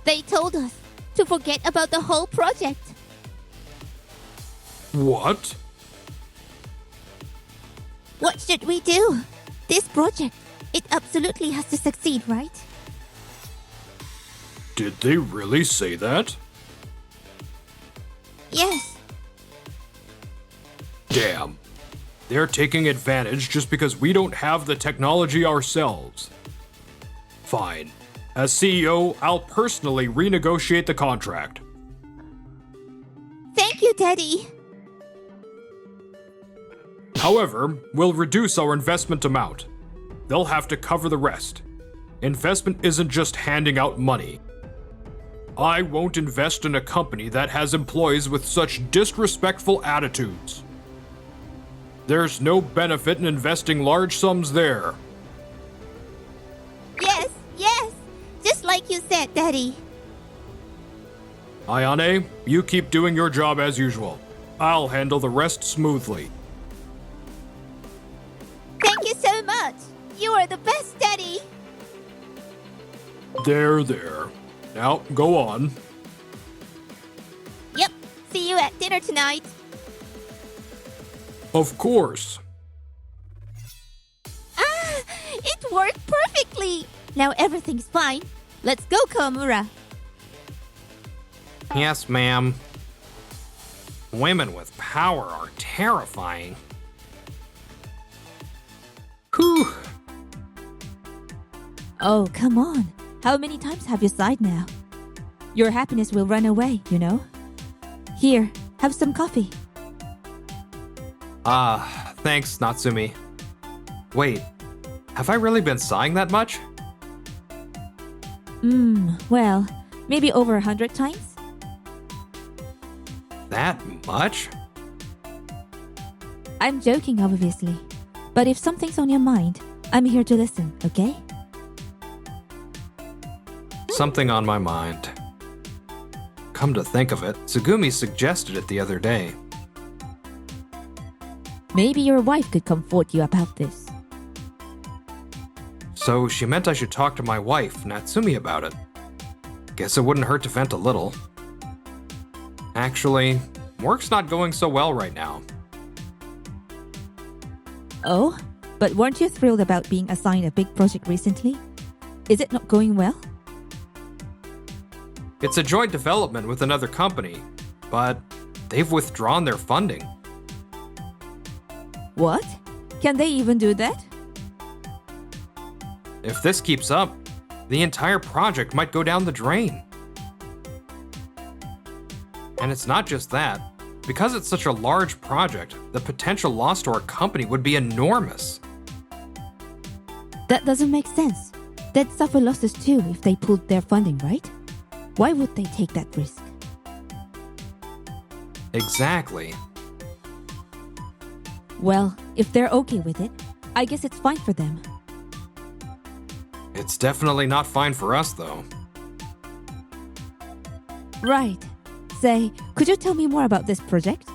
They told us to forget about the whole project.
What?
What should we do? This project, it absolutely has to succeed, right?
Did they really say that?
Yes.
Damn. They're taking advantage just because we don't have the technology ourselves. Fine. As CEO, I'll personally renegotiate the contract.
Thank you, Daddy.
However, we'll reduce our investment amount. They'll have to cover the rest. Investment isn't just handing out money. I won't invest in a company that has employees with such disrespectful attitudes. There's no benefit in investing large sums there.
Yes, yes. Just like you said, Daddy.
Ayane, you keep doing your job as usual. I'll handle the rest smoothly.
Thank you so much. You are the best, Daddy.
There. Now, go on.
Yep. See you at dinner tonight.
Of course.
Ah, it worked perfectly. Now everything's fine. Let's go, Kawamura.
Yes, ma'am. Women with power are terrifying. Whew.
Oh, come on. How many times have you sighed now? Your happiness will run away, you know? Here, have some coffee.
Thanks, Natsumi. Wait, have I really been sighing that much?
Well, maybe over 100 times?
That much?
I'm joking, obviously. But if something's on your mind, I'm here to listen, okay?
Something on my mind. Come to think of it, Tsugumi suggested it the other day.
Maybe your wife could comfort you about this.
So she meant I should talk to my wife, Natsumi, about it. Guess it wouldn't hurt to vent a little. Actually, work's not going so well right now.
Oh? But weren't you thrilled about being assigned a big project recently? Is it not going well?
It's a joint development with another company, but they've withdrawn their funding.
What? Can they even do that?
If this keeps up, the entire project might go down the drain. And it's not just that. Because it's such a large project, the potential loss to our company would be enormous.
That doesn't make sense. They'd suffer losses too if they pulled their funding, right? Why would they take that risk?
Exactly.
Well, if they're okay with it, I guess it's fine for them.
It's definitely not fine for us, though.
Right. Say, could you tell me more about this project?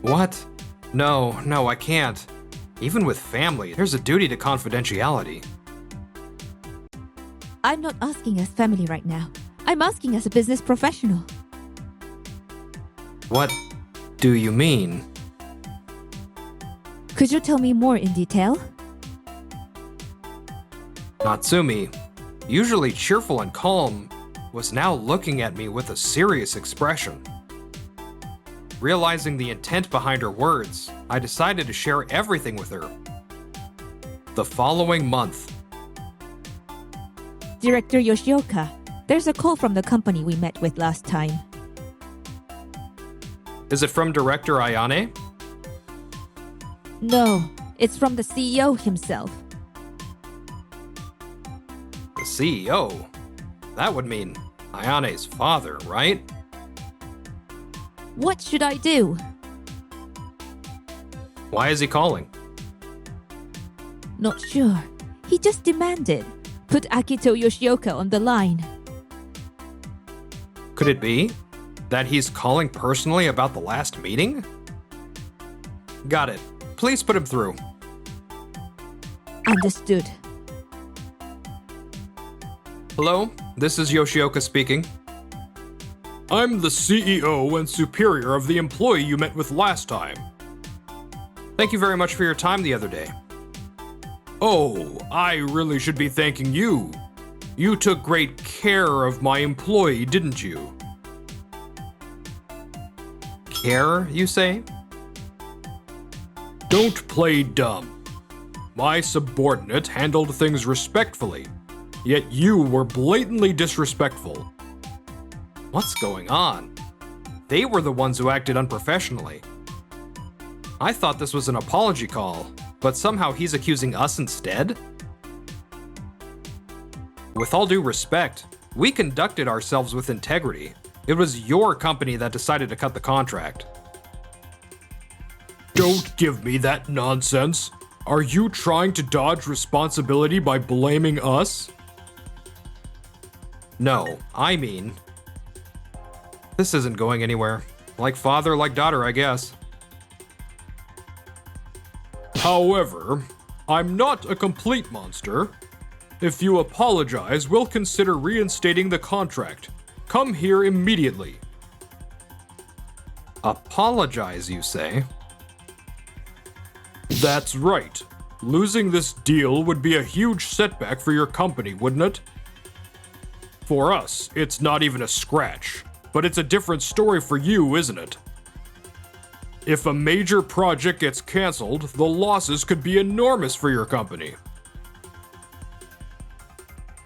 What? No, I can't. Even with family, there's a duty to confidentiality.
I'm not asking as family right now. I'm asking as a business professional.
What do you mean?
Could you tell me more in detail?
Natsumi, usually cheerful and calm, was now looking at me with a serious expression. Realizing the intent behind her words, I decided to share everything with her. The following month.
Director Yoshioka, there's a call from the company we met with last time.
Is it from Director Ayane?
No, it's from the CEO himself.
The CEO? That would mean Ayane's father, right?
What should I do?
Why is he calling?
Not sure. He just demanded. Put Akito Yoshioka on the line.
Could it be that he's calling personally about the last meeting? Got it. Please put him through.
Understood.
Hello, this is Yoshioka speaking.
I'm the CEO and superior of the employee you met with last time.
Thank you very much for your time the other day.
Oh, I really should be thanking you. You took great care of my employee, didn't you?
Care, you say?
Don't play dumb. My subordinate handled things respectfully, yet you were blatantly disrespectful.
What's going on? They were the ones who acted unprofessionally. I thought this was an apology call, but somehow he's accusing us instead? With all due respect, we conducted ourselves with integrity. It was your company that decided to cut the contract.
Don't give me that nonsense. Are you trying to dodge responsibility by blaming us?
No, I mean... This isn't going anywhere. Like father, like daughter, I guess.
However, I'm not a complete monster. If you apologize, we'll consider reinstating the contract. Come here immediately.
Apologize, you say?
That's right. Losing this deal would be a huge setback for your company, wouldn't it? For us, it's not even a scratch, but it's a different story for you, isn't it? If a major project gets canceled, the losses could be enormous for your company.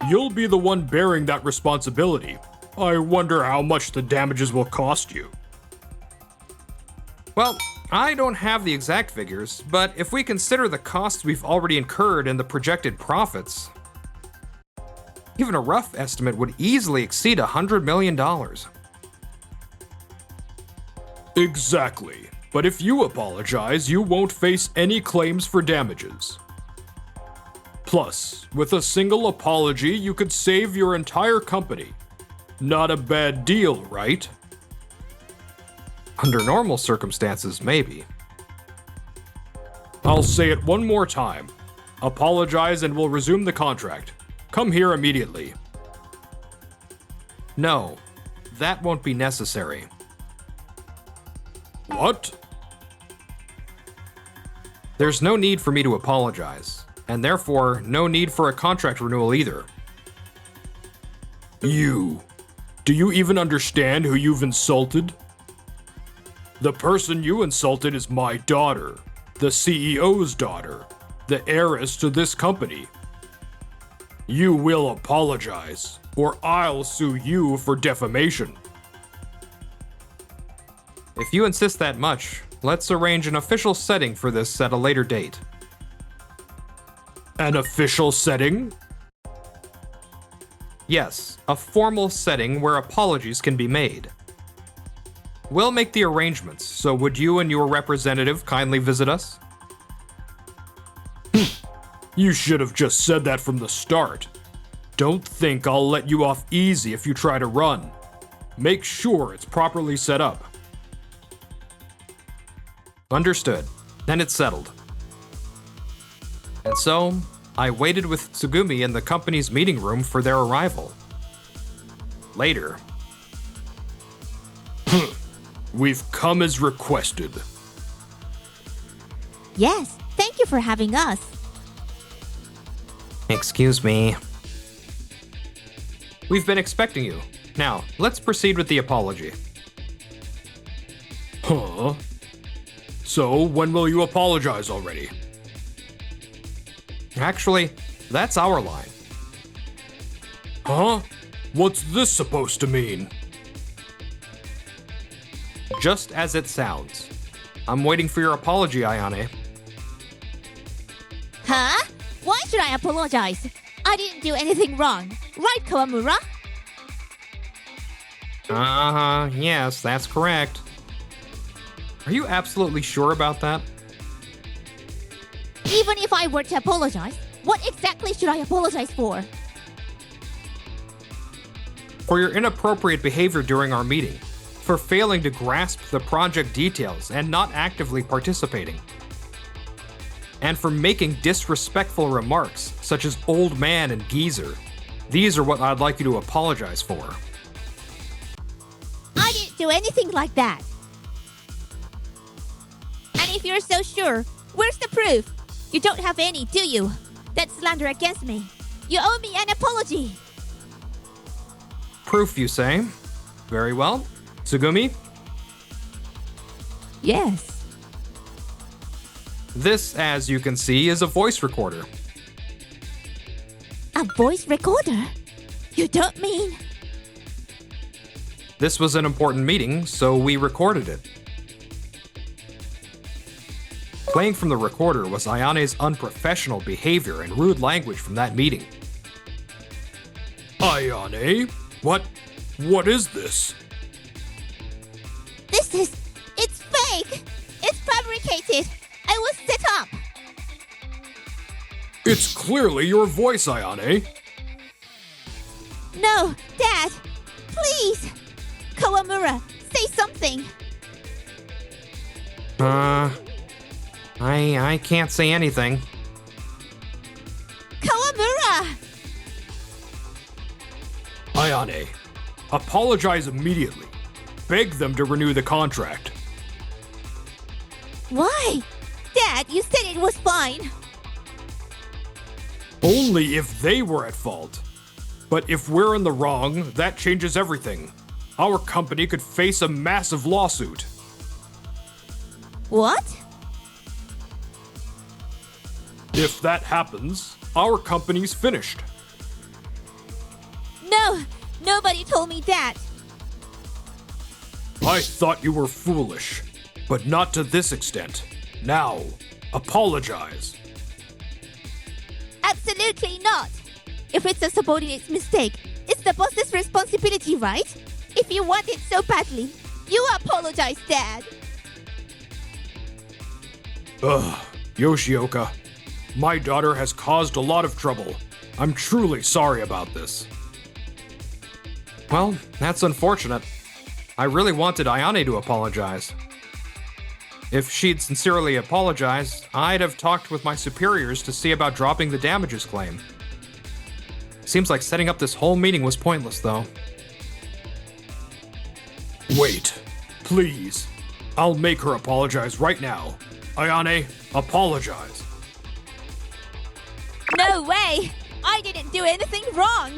You'll be the one bearing that responsibility. I wonder how much the damages will cost you.
Well, I don't have the exact figures, but if we consider the costs we've already incurred and the projected profits, even a rough estimate would easily exceed $100 million.
Exactly. But if you apologize, you won't face any claims for damages. Plus, with a single apology, you could save your entire company. Not a bad deal, right?
Under normal circumstances, maybe.
I'll say it one more time. Apologize and we'll resume the contract. Come here immediately.
No, that won't be necessary.
What?
There's no need for me to apologize, and therefore no need for a contract renewal either.
You. Do you even understand who you've insulted? The person you insulted is my daughter, the CEO's daughter, the heiress to this company. You will apologize, or I'll sue you for defamation.
If you insist that much, let's arrange an official setting for this at a later date.
An official setting?
Yes, a formal setting where apologies can be made. We'll make the arrangements, so would you and your representative kindly visit us?
You should have just said that from the start. Don't think I'll let you off easy if you try to run. Make sure it's properly set up.
Understood. Then it's settled. And so, I waited with Tsugumi in the company's meeting room for their arrival. Later.
We've come as requested.
Yes, thank you for having us.
Excuse me. We've been expecting you. Now, let's proceed with the apology.
Huh. So, when will you apologize already?
Actually, that's our line.
Huh? What's this supposed to mean?
Just as it sounds. I'm waiting for your apology, Ayane.
Huh? Why should I apologize? I didn't do anything wrong. Right, Kawamura?
Yes, that's correct. Are you absolutely sure about that?
Even if I were to apologize, what exactly should I apologize for?
For your inappropriate behavior during our meeting, for failing to grasp the project details and not actively participating, and for making disrespectful remarks such as old man and geezer. These are what I'd like you to apologize for.
I didn't do anything like that. And if you're so sure, where's the proof? You don't have any, do you? That's slander against me. You owe me an apology.
Proof, you say? Very well. Tsugumi?
Yes.
This, as you can see, is a voice recorder.
A voice recorder? You don't mean...
This was an important meeting, so we recorded it. Playing from the recorder was Ayane's unprofessional behavior and rude language from that meeting.
Ayane? What is this?
It's fake! It's fabricated! I was set up!
It's clearly your voice, Ayane.
No, Dad! Please! Kawamura, say something!
I can't say anything.
Kawamura!
Ayane, apologize immediately. Beg them to renew the contract.
Why? Dad, you said it was fine!
Only if they were at fault. But if we're in the wrong, that changes everything. Our company could face a massive lawsuit.
What?
If that happens, our company's finished.
No! Nobody told me that!
I thought you were foolish, but not to this extent. Now, apologize.
Absolutely not! If it's a subordinate's mistake, it's the boss's responsibility, right? If you want it so badly, you apologize, Dad!
Yoshioka, my daughter has caused a lot of trouble. I'm truly sorry about this.
Well, that's unfortunate. I really wanted Ayane to apologize. If she'd sincerely apologized, I'd have talked with my superiors to see about dropping the damages claim. Seems like setting up this whole meeting was pointless, though.
Wait, please. I'll make her apologize right now. Ayane, apologize.
No way! I didn't do anything wrong!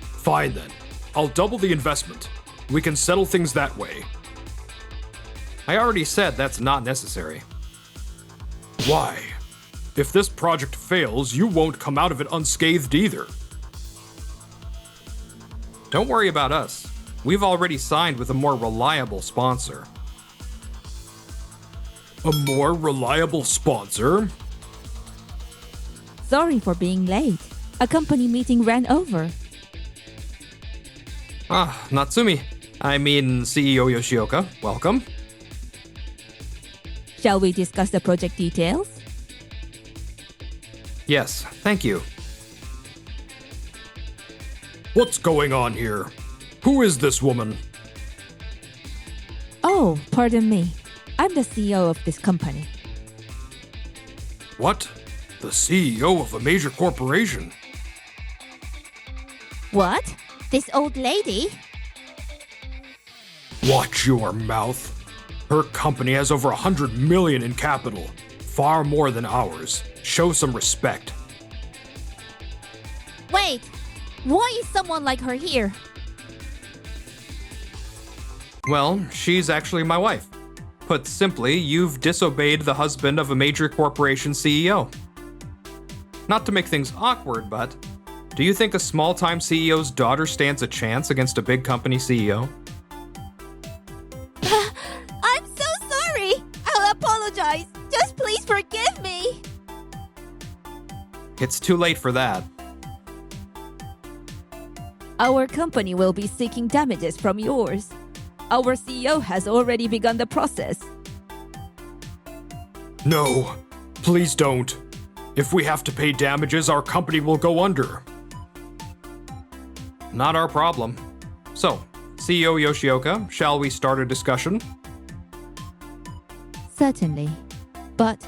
Fine then. I'll double the investment. We can settle things that way.
I already said that's not necessary.
Why? If this project fails, you won't come out of it unscathed either.
Don't worry about us. We've already signed with a more reliable sponsor.
A more reliable sponsor?
Sorry for being late. A company meeting ran over.
Natsumi. I mean CEO Yoshioka. Welcome.
Shall we discuss the project details?
Yes, thank you.
What's going on here? Who is this woman?
Oh, pardon me. I'm the CEO of this company.
What? The CEO of a major corporation?
What? This old lady?
Watch your mouth. Her company has over 100 million in capital. Far more than ours. Show some respect.
Wait! Why is someone like her here?
Well, she's actually my wife. Put simply, you've disobeyed the husband of a major corporation CEO. Not to make things awkward, but do you think a small-time CEO's daughter stands a chance against a big company CEO?
I'm so sorry! I'll apologize! Just please forgive me!
It's too late for that.
Our company will be seeking damages from yours. Our CEO has already begun the process.
No, please don't. If we have to pay damages, our company will go under.
Not our problem. So, CEO Yoshioka, shall we start a discussion?
Certainly. But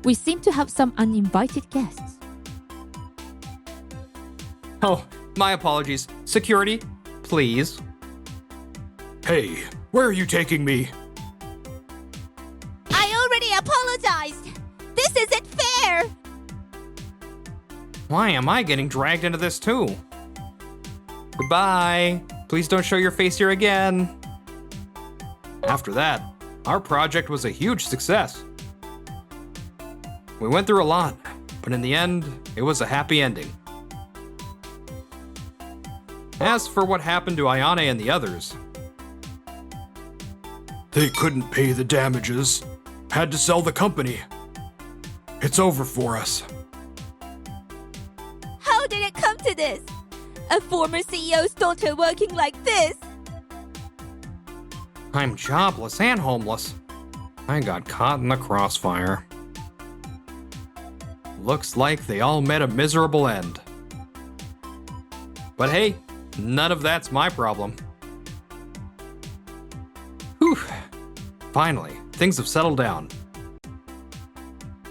we seem to have some uninvited guests.
Oh, my apologies. Security, please.
Hey, where are you taking me?
I already apologized! This isn't fair!
Why am I getting dragged into this too? Goodbye. Please don't show your face here again. After that, our project was a huge success. We went through a lot, but in the end, it was a happy ending. As for what happened to Ayane and the others,
They couldn't pay the damages. Had to sell the company. It's over for us.
How did it come to this? A former CEO's daughter working like this?
I'm jobless and homeless. I got caught in the crossfire. Looks like they all met a miserable end. But hey, none of that's my problem. Whew. Finally, things have settled down.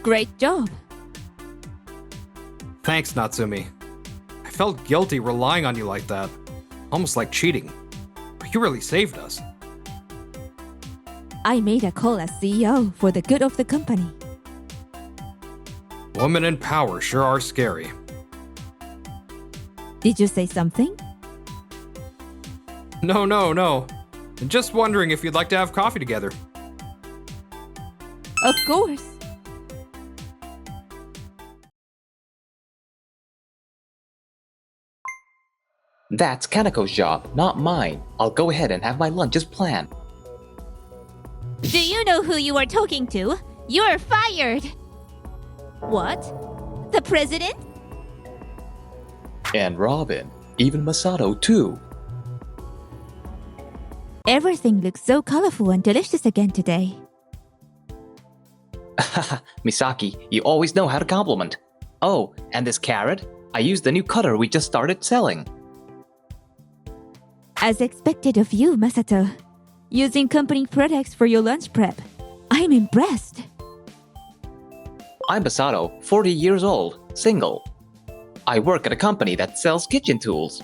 Great job.
Thanks, Natsumi. I felt guilty relying on you like that. Almost like cheating. But you really saved us.
I made a call as CEO for the good of the company.
Women in power sure are scary.
Did you say something?
No. Just wondering if you'd like to have coffee together.
Of course.
That's Kanako's job, not mine. I'll go ahead and have my lunch as planned.
Do you know who you are talking to? You're fired! What? The president?
And Robin, even Masato too.
Everything looks so colorful and delicious again today.
Haha, Misaki, you always know how to compliment. Oh, and this carrot? I used the new cutter we just started selling.
As expected of you, Masato. Using company products for your lunch prep. I'm impressed.
I'm Masato, 40 years old, single. I work at a company that sells kitchen tools.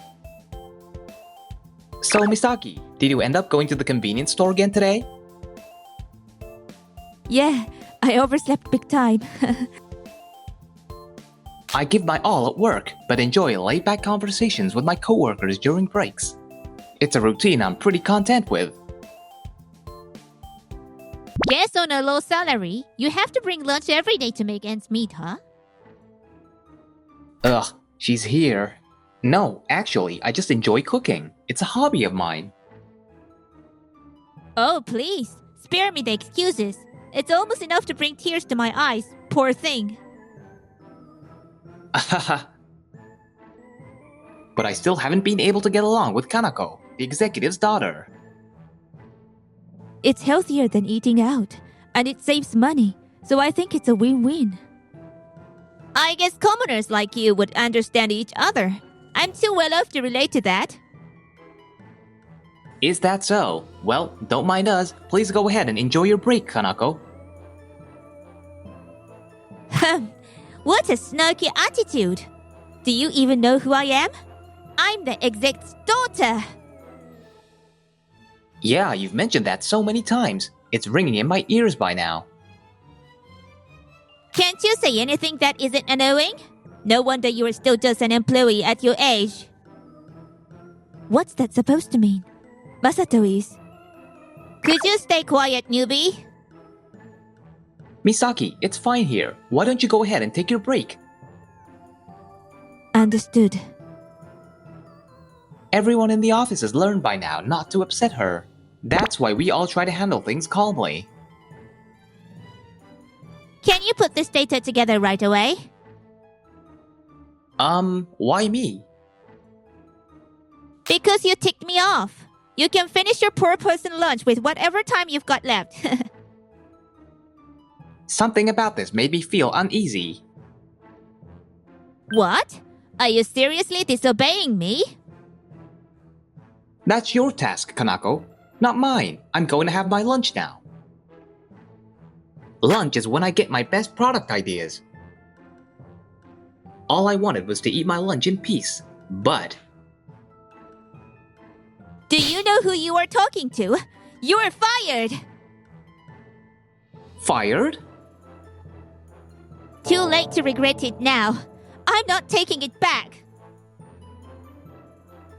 So, Misaki, did you end up going to the convenience store again today?
Yeah, I overslept big time.
I give my all at work, but enjoy laid-back conversations with my coworkers during breaks. It's a routine I'm pretty content with.
Guess on a low salary, you have to bring lunch every day to make ends meet, huh?
Ugh, she's here. No, actually, I just enjoy cooking. It's a hobby of mine.
Oh, please, spare me the excuses. It's almost enough to bring tears to my eyes, poor thing.
But I still haven't been able to get along with Kanako, the executive's daughter.
It's healthier than eating out, and it saves money, so I think it's a win-win.
I guess commoners like you would understand each other. I'm too well off to relate to that.
Is that so? Well, don't mind us. Please go ahead and enjoy your break, Kanako.
What a snarky attitude. Do you even know who I am? I'm the exec's daughter.
Yeah, you've mentioned that so many times. It's ringing in my ears by now.
Can't you say anything that isn't annoying? No wonder you are still just an employee at your age.
What's that supposed to mean? Masato is.
Could you stay quiet, newbie?
Misaki, it's fine here. Why don't you go ahead and take your break?
Understood.
Everyone in the office has learned by now not to upset her. That's why we all try to handle things calmly.
Can you put this data together right away?
Why me?
Because you ticked me off. You can finish your poor person lunch with whatever time you've got left.
Something about this made me feel uneasy.
What? Are you seriously disobeying me?
That's your task, Kanako. Not mine. I'm going to have my lunch now. Lunch is when I get my best product ideas. All I wanted was to eat my lunch in peace, but...
Do you know who you are talking to? You are fired!
Fired?
Too late to regret it now. I'm not taking it back.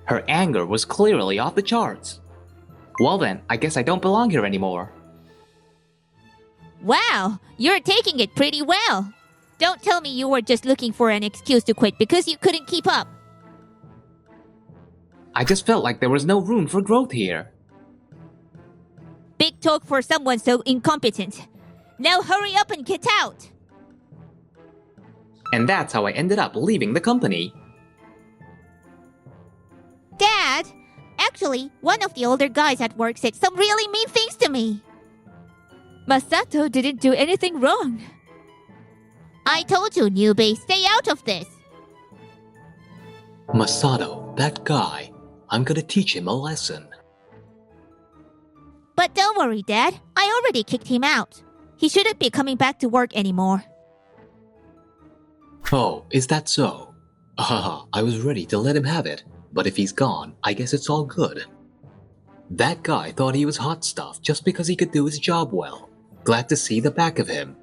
Her anger was clearly off the charts. Well then, I guess I don't belong here anymore.
Wow, you're taking it pretty well. Don't tell me you were just looking for an excuse to quit because you couldn't keep up.
I just felt like there was no room for growth here.
Big talk for someone so incompetent. Now hurry up and get out.
And that's how I ended up leaving the company.
Dad, actually, one of the older guys at work said some really mean things to me.
Masato didn't do anything wrong.
I told you, newbie, stay out of this.
Masato, that guy. I'm gonna teach him a lesson.
But don't worry, Dad. I already kicked him out. He shouldn't be coming back to work anymore.
Oh, is that so? Haha, I was ready to let him have it, but if he's gone, I guess it's all good. That guy thought he was hot stuff just because he could do his job well. Glad to see the back of him.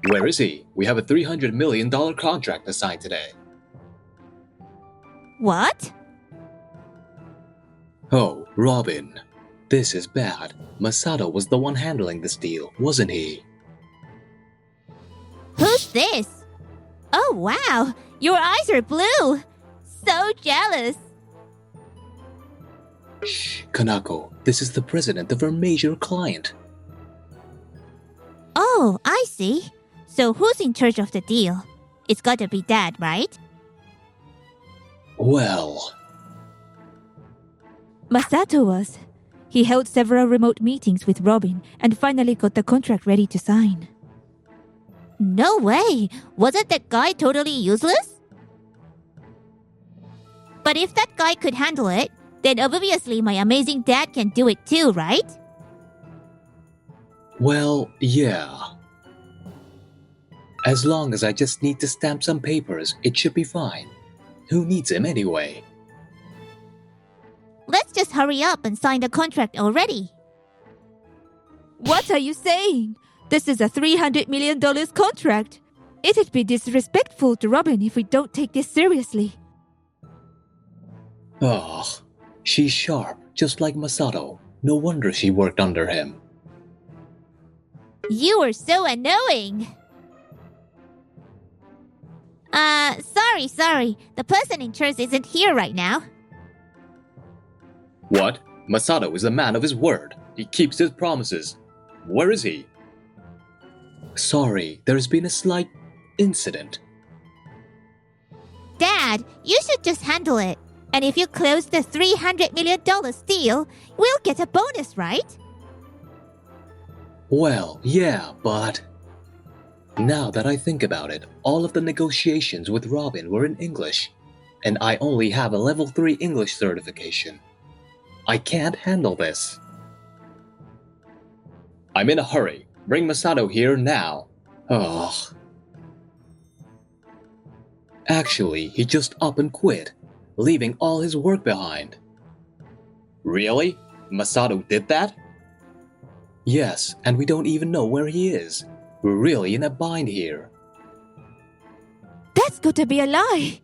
Where is he? We have a $300 million contract to sign today.
What?
Oh, Robin. This is bad. Masato was the one handling this deal, wasn't he?
Who's this? Oh, wow. Your eyes are blue. So jealous.
Shh, Kanako. This is the president of our major client.
Oh, I see. So who's in charge of the deal? It's gotta be Dad, right?
Well...
Masato was. He held several remote meetings with Robin and finally got the contract ready to sign.
No way! Wasn't that guy totally useless? But if that guy could handle it, then obviously my amazing dad can do it too, right?
Well, yeah. As long as I just need to stamp some papers, it should be fine. Who needs him anyway?
Let's just hurry up and sign the contract already.
What are you saying? This is a $300 million contract. It'd be disrespectful to Robin if we don't take this seriously.
Ugh. She's sharp, just like Masato. No wonder she worked under him.
You are so annoying. Sorry. The person in charge isn't here right now.
What? Masato is a man of his word. He keeps his promises. Where is he? Sorry, there's been a slight incident.
Dad, you should just handle it. And if you close the $300 million deal, we'll get a bonus, right?
Well, yeah, but... Now that I think about it, all of the negotiations with Robin were in English, and I only have a level 3 English certification. I can't handle this. I'm in a hurry. Bring Masato here now. Ugh. Actually, he just up and quit, leaving all his work behind. Really? Masato did that? Yes, and we don't even know where he is. We're really in a bind here.
That's got to be a lie.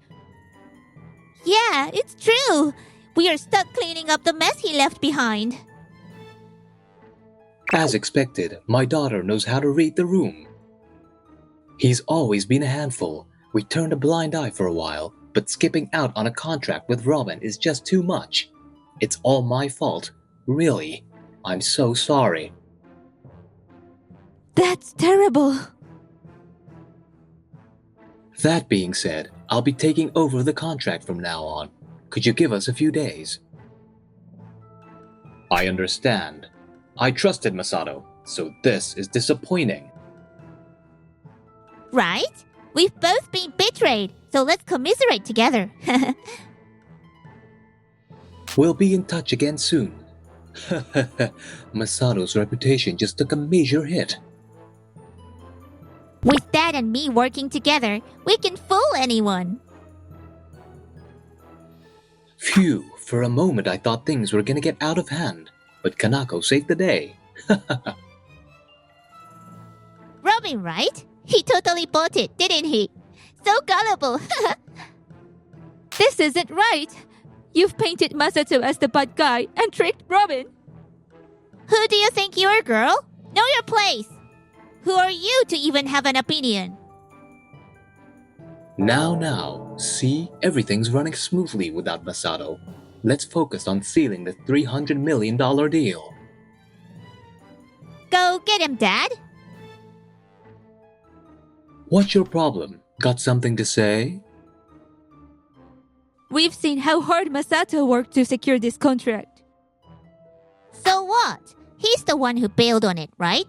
Yeah, it's true. We are stuck cleaning up the mess he left behind.
As expected, my daughter knows how to read the room. He's always been a handful. We turned a blind eye for a while, but skipping out on a contract with Robin is just too much. It's all my fault. Really. I'm so sorry.
That's terrible.
That being said, I'll be taking over the contract from now on. Could you give us a few days? I understand. I trusted Masato, so this is disappointing.
Right? We've both been betrayed, so let's commiserate together.
We'll be in touch again soon. Masato's reputation just took a major hit.
With Dad and me working together, we can fool anyone.
Phew, for a moment I thought things were gonna get out of hand, but Kanako saved the day.
Robin, right? He totally bought it, didn't he? So gullible.
This isn't right. You've painted Masato as the bad guy and tricked Robin.
Who do you think you are, girl? Know your place. Who are you to even have an opinion?
Now, see, everything's running smoothly without Masato. Let's focus on sealing the $300 million deal.
Go get him, Dad.
What's your problem? Got something to say?
We've seen how hard Masato worked to secure this contract.
So what? He's the one who bailed on it, right?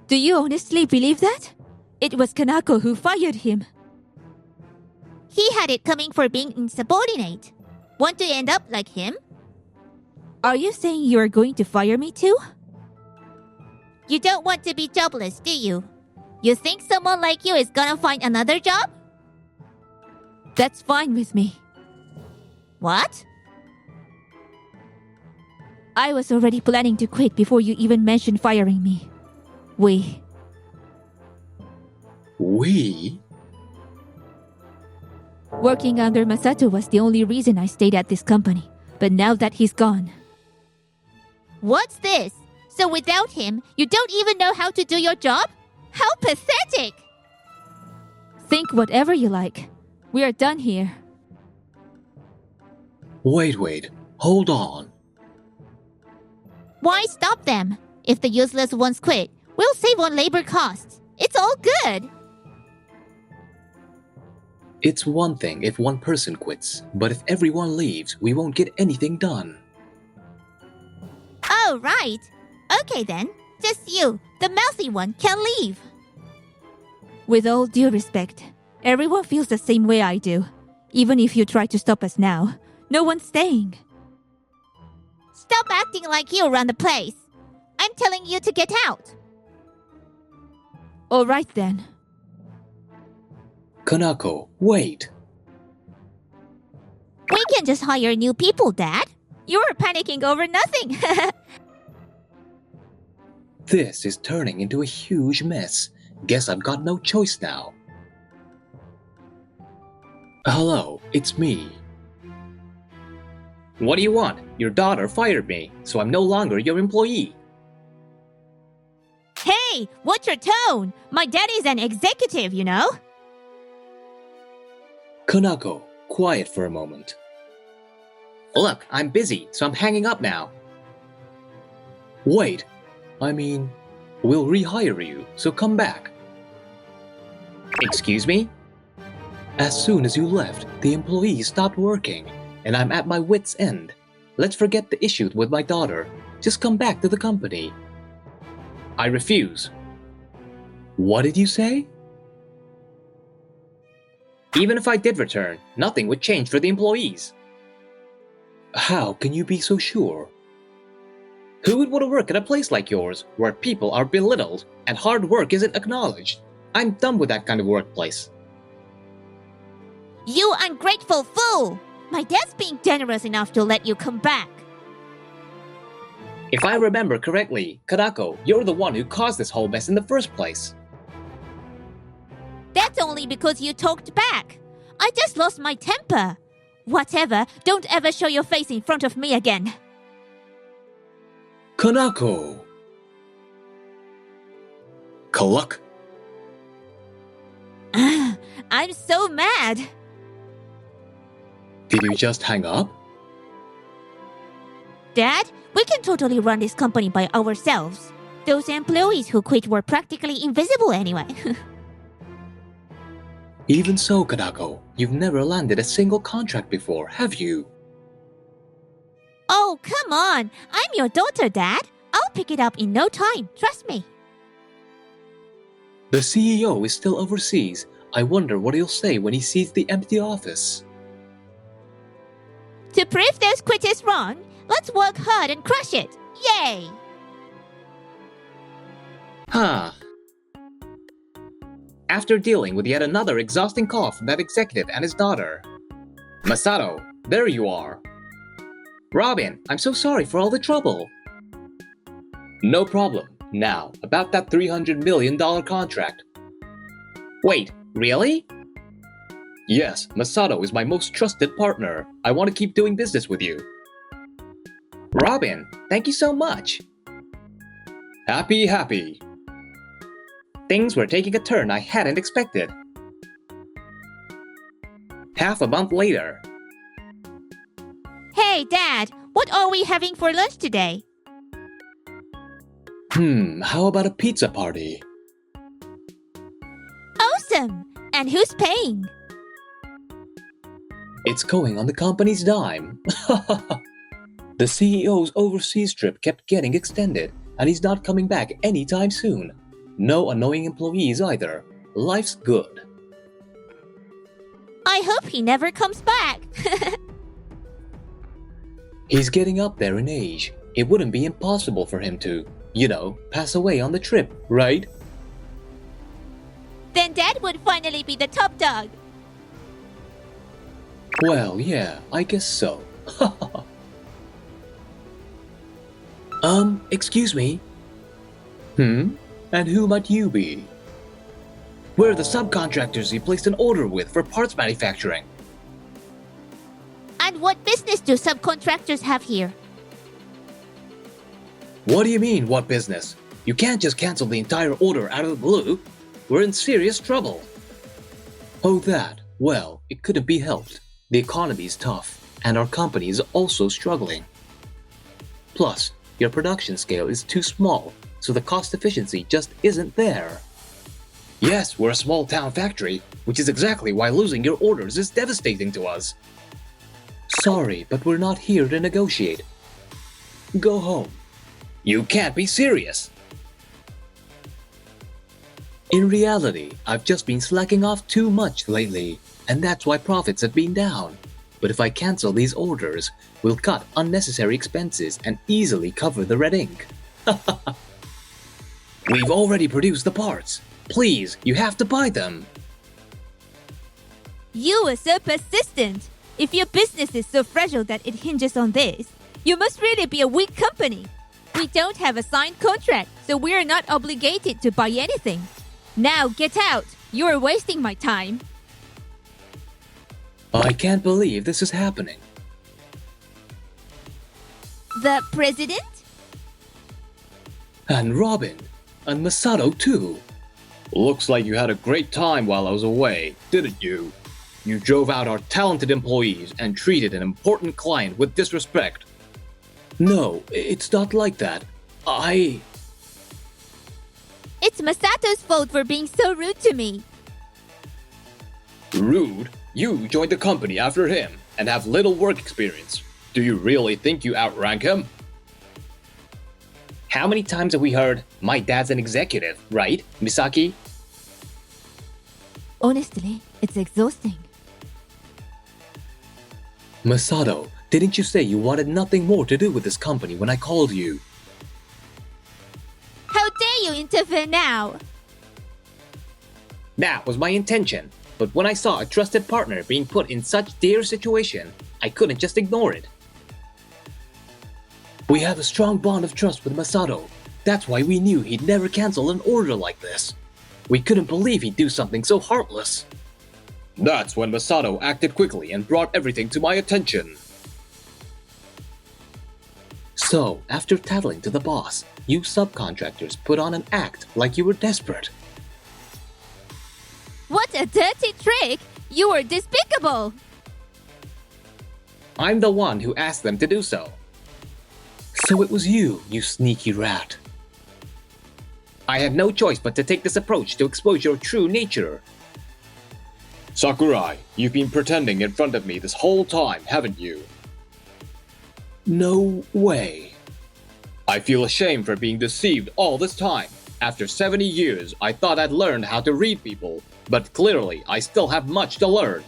Do you honestly believe that? It was Kanako who fired him.
He had it coming for being insubordinate. Want to end up like him?
Are you saying you are going to fire me too?
You don't want to be jobless, do you? You think someone like you is gonna find another job?
That's fine with me.
What?
I was already planning to quit before you even mentioned firing me. We? Working under Masato was the only reason I stayed at this company. But now that he's gone...
What's this? So without him, you don't even know how to do your job? How pathetic!
Think whatever you like. We are done here.
Wait, hold on.
Why stop them? If the useless ones quit, we'll save on labor costs. It's all good.
It's one thing if one person quits, but if everyone leaves, we won't get anything done.
Oh, right. Okay then. Just you, the mouthy one, can leave.
With all due respect, everyone feels the same way I do. Even if you try to stop us now, no one's staying.
Stop acting like you run the place. I'm telling you to get out.
All right then.
Kanako, wait.
We can just hire new people, Dad. You're panicking over nothing.
This is turning into a huge mess. Guess I've got no choice now. Hello, it's me. What do you want? Your daughter fired me, so I'm no longer your employee.
Hey, what's your tone? My daddy's an executive, you know?
Kanako, quiet for a moment. Look, I'm busy, so I'm hanging up now. Wait, we'll rehire you, so come back. Excuse me? As soon as you left, the employees stopped working, and I'm at my wit's end. Let's forget the issue with my daughter. Just come back to the company. I refuse. What did you say? Even if I did return, nothing would change for the employees. How can you be so sure? Who would want to work at a place like yours, where people are belittled and hard work isn't acknowledged? I'm done with that kind of workplace.
You ungrateful fool! My dad's being generous enough to let you come back.
If I remember correctly, Kanako, you're the one who caused this whole mess in the first place.
That's only because you talked back. I just lost my temper. Whatever, don't ever show your face in front of me again.
Kanako! Cluck!
I'm so mad.
Did you just hang up?
Dad, we can totally run this company by ourselves. Those employees who quit were practically invisible anyway.
Even so, Kanako, you've never landed a single contract before, have you?
Oh, come on. I'm your daughter, Dad. I'll pick it up in no time. Trust me.
The CEO is still overseas. I wonder what he'll say when he sees the empty office.
To prove those quitters wrong, let's work hard and crush it. Yay!
Huh. After dealing with yet another exhausting call from that executive and his daughter. Masato, there you are. Robin, I'm so sorry for all the trouble.
No problem. Now, about that $300 million contract.
Wait, really?
Yes, Masato is my most trusted partner. I want to keep doing business with you.
Robin, thank you so much.
Happy.
Things were taking a turn I hadn't expected. Half a month later.
Hey, Dad, what are we having for lunch today?
How about a pizza party?
Awesome! And who's paying?
It's going on the company's dime. The CEO's overseas trip kept getting extended, and he's not coming back anytime soon. No annoying employees either. Life's good.
I hope he never comes back.
He's getting up there in age. It wouldn't be impossible for him to, pass away on the trip, right?
Then Dad would finally be the top dog.
Well, yeah, I guess so. Excuse me? And who might you be? We're the subcontractors he placed an order with for parts manufacturing.
And what business do subcontractors have here?
What do you mean, what business? You can't just cancel the entire order out of the blue. We're in serious trouble. Oh, that. Well, it couldn't be helped. The economy's tough, and our company is also struggling. Plus, your production scale is too small, so the cost efficiency just isn't there. Yes, we're a small town factory, which is exactly why losing your orders is devastating to us. Sorry, but we're not here to negotiate. Go home. You can't be serious. In reality, I've just been slacking off too much lately, and that's why profits have been down. But if I cancel these orders, we'll cut unnecessary expenses and easily cover the red ink. We've already produced the parts. Please, you have to buy them.
You are so persistent. If your business is so fragile that it hinges on this, you must really be a weak company. We don't have a signed contract, so we are not obligated to buy anything. Now get out. You are wasting my time.
I can't believe this is happening.
The president?
And Robin. And Masato too. Looks like you had a great time while I was away, didn't you? You drove out our talented employees and treated an important client with disrespect. No, it's not like that.
It's Masato's fault for being so rude to me.
Rude? You joined the company after him and have little work experience. Do you really think you outrank him?
How many times have we heard, my dad's an executive, right, Misaki?
Honestly, it's exhausting.
Masato, didn't you say you wanted nothing more to do with this company when I called you?
How dare you interfere now?
That was my intention, but when I saw a trusted partner being put in such dire situation, I couldn't just ignore it.
We have a strong bond of trust with Masato. That's why we knew he'd never cancel an order like this. We couldn't believe he'd do something so heartless. That's when Masato acted quickly and brought everything to my attention. So, after tattling to the boss, you subcontractors put on an act like you were desperate.
What a dirty trick! You were despicable!
I'm the one who asked them to do so.
So it was you sneaky rat.
I had no choice but to take this approach to expose your true nature.
Sakurai, you've been pretending in front of me this whole time, haven't you?
No way.
I feel ashamed for being deceived all this time. After 70 years, I thought I'd learned how to read people, but clearly I still have much to learn.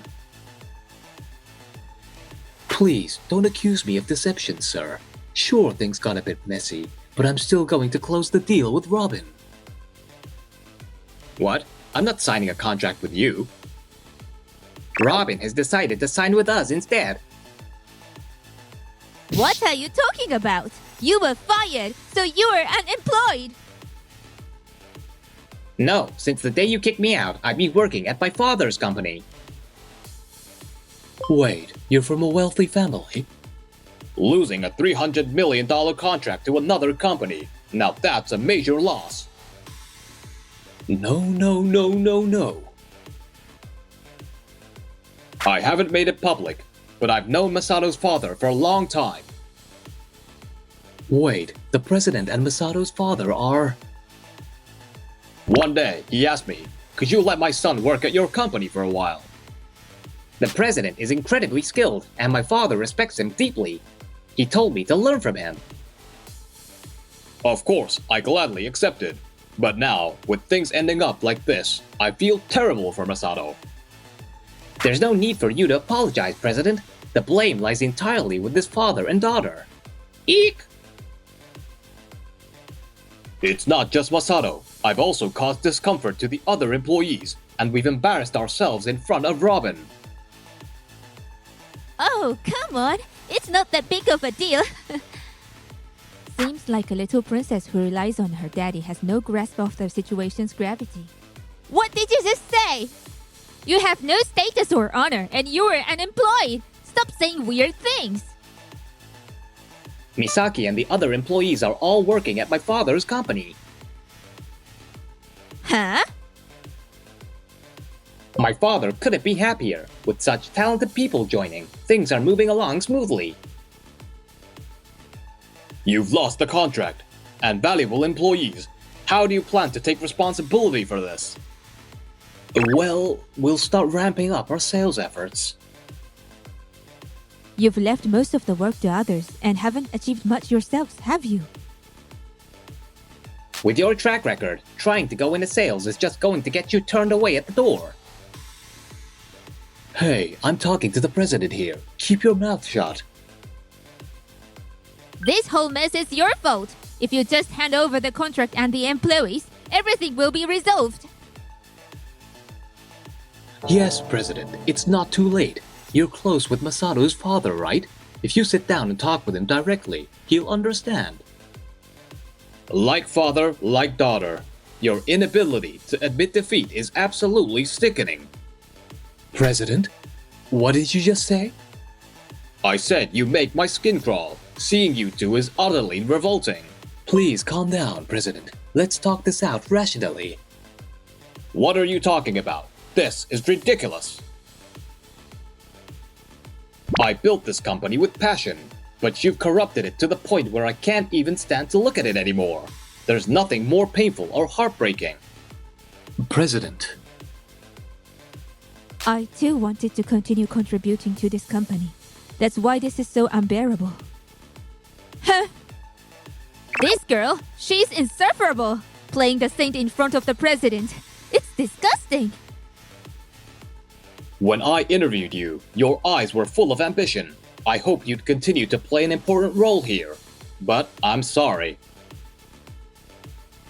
Please, don't accuse me of deception, sir. Sure, things got a bit messy, but I'm still going to close the deal with Robin.
What? I'm not signing a contract with you. Robin has decided to sign with us instead.
What are you talking about? You were fired, so you are unemployed!
No, since the day you kicked me out, I've been working at my father's company.
Wait, you're from a wealthy family?
Losing a $300 million contract to another company. Now that's a major loss.
No.
I haven't made it public, but I've known Masato's father for a long time.
Wait, the president and Masato's father are...
One day, he asked me, could you let my son work at your company for a while?
The president is incredibly skilled, and my father respects him deeply. He told me to learn from him.
Of course, I gladly accepted. But now, with things ending up like this, I feel terrible for Masato.
There's no need for you to apologize, President. The blame lies entirely with his father and daughter. Eek!
It's not just Masato. I've also caused discomfort to the other employees, and we've embarrassed ourselves in front of Robin.
Oh, come on! It's not that big of a deal! Seems like a little princess who relies on her daddy has no grasp of the situation's gravity. What did you just say? You have no status or honor, and you are unemployed! Stop saying weird things!
Misaki and the other employees are all working at my father's company.
Huh?
My father couldn't be happier. With such talented people joining, things are moving along smoothly.
You've lost the contract, and valuable employees. How do you plan to take responsibility for this?
Well, we'll start ramping up our sales efforts.
You've left most of the work to others and haven't achieved much yourselves, have you?
With your track record, trying to go into sales is just going to get you turned away at the door.
Hey, I'm talking to the president here. Keep your mouth shut.
This whole mess is your fault. If you just hand over the contract and the employees, everything will be resolved.
Yes, President, it's not too late. You're close with Masato's father, right? If you sit down and talk with him directly, he'll understand.
Like father, like daughter. Your inability to admit defeat is absolutely sickening.
President? What did you just say?
I said you make my skin crawl. Seeing you two is utterly revolting.
Please calm down, President. Let's talk this out rationally.
What are you talking about? This is ridiculous. I built this company with passion, but you've corrupted it to the point where I can't even stand to look at it anymore. There's nothing more painful or heartbreaking.
President.
I too wanted to continue contributing to this company. That's why this is so unbearable. Huh? This girl, she's insufferable. Playing the saint in front of the president. It's disgusting.
When I interviewed you, your eyes were full of ambition. I hoped you'd continue to play an important role here. But I'm sorry.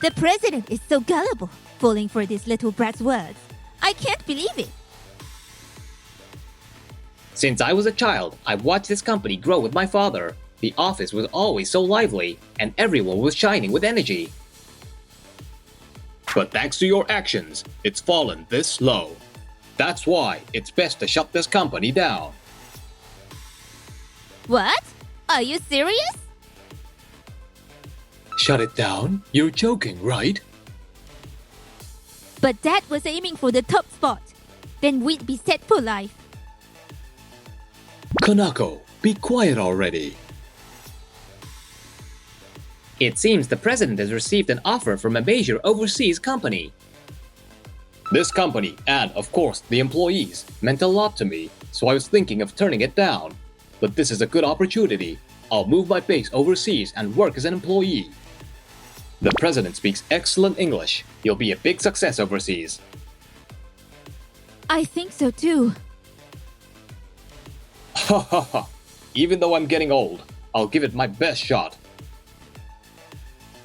The president is so gullible, falling for this little brat's words. I can't believe it.
Since I was a child, I've watched this company grow with my father. The office was always so lively, and everyone was shining with energy.
But thanks to your actions, it's fallen this low. That's why it's best to shut this company down.
What? Are you serious?
Shut it down? You're joking, right?
But Dad was aiming for the top spot. Then we'd be set for life.
Kanako, be quiet already.
It seems the president has received an offer from a major overseas company.
This company, and of course the employees, meant a lot to me, so I was thinking of turning it down. But this is a good opportunity. I'll move my base overseas and work as an employee. The president speaks excellent English. He'll be a big success overseas.
I think so too.
Ha ha ha. Even though I'm getting old, I'll give it my best shot.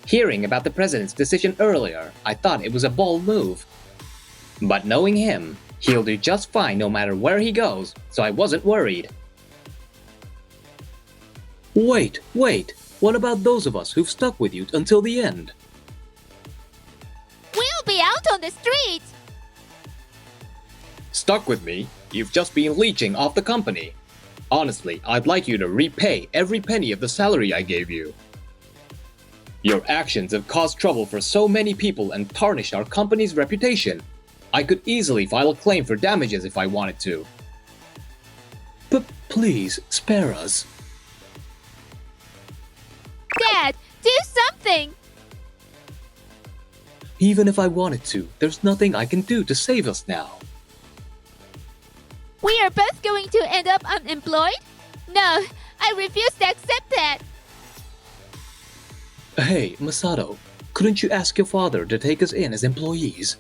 Hearing about the president's decision earlier, I thought it was a bold move. But knowing him, he'll do just fine no matter where he goes, so I wasn't worried.
Wait. What about those of us who've stuck with you until the end?
We'll be out on the street!
Stuck with me? You've just been leeching off the company. Honestly, I'd like you to repay every penny of the salary I gave you. Your actions have caused trouble for so many people and tarnished our company's reputation. I could easily file a claim for damages if I wanted to. But please, spare us.
Dad, do something!
Even if I wanted to, there's nothing I can do to save us now.
We are both going to end up unemployed? No, I refuse to accept that.
Hey, Masato, couldn't you ask your father to take us in as employees?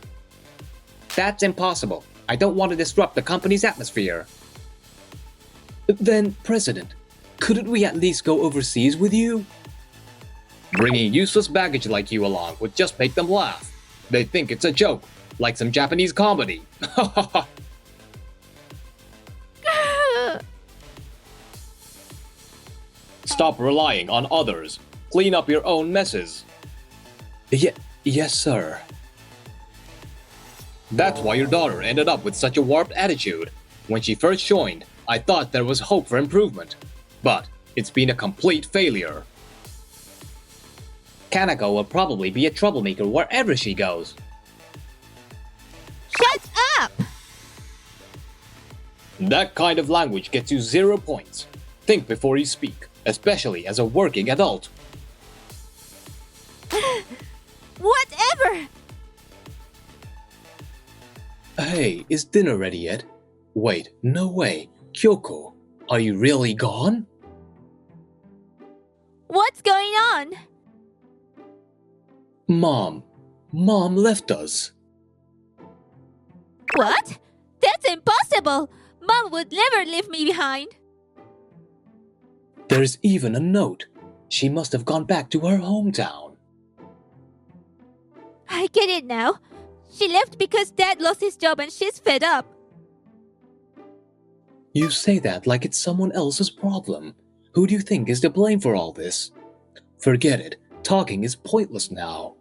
That's impossible. I don't want to disrupt the company's atmosphere.
Then, President, couldn't we at least go overseas with you? Bringing useless baggage like you along would just make them laugh. They'd think it's a joke, like some Japanese comedy. Stop relying on others. Clean up your own messes. Yes, sir. That's why your daughter ended up with such a warped attitude. When she first joined, I thought there was hope for improvement. But it's been a complete failure.
Kanako will probably be a troublemaker wherever she goes.
Shut up!
That kind of language gets you 0 points. Think before you speak, especially as a working adult.
Whatever!
Hey, is dinner ready yet? Wait, no way. Kyoko, are you really gone?
What's going on?
Mom left us.
What? That's impossible! Mom would never leave me behind.
There's even a note. She must have gone back to her hometown.
I get it now. She left because Dad lost his job and she's fed up.
You say that like it's someone else's problem. Who do you think is to blame for all this? Forget it. Talking is pointless now.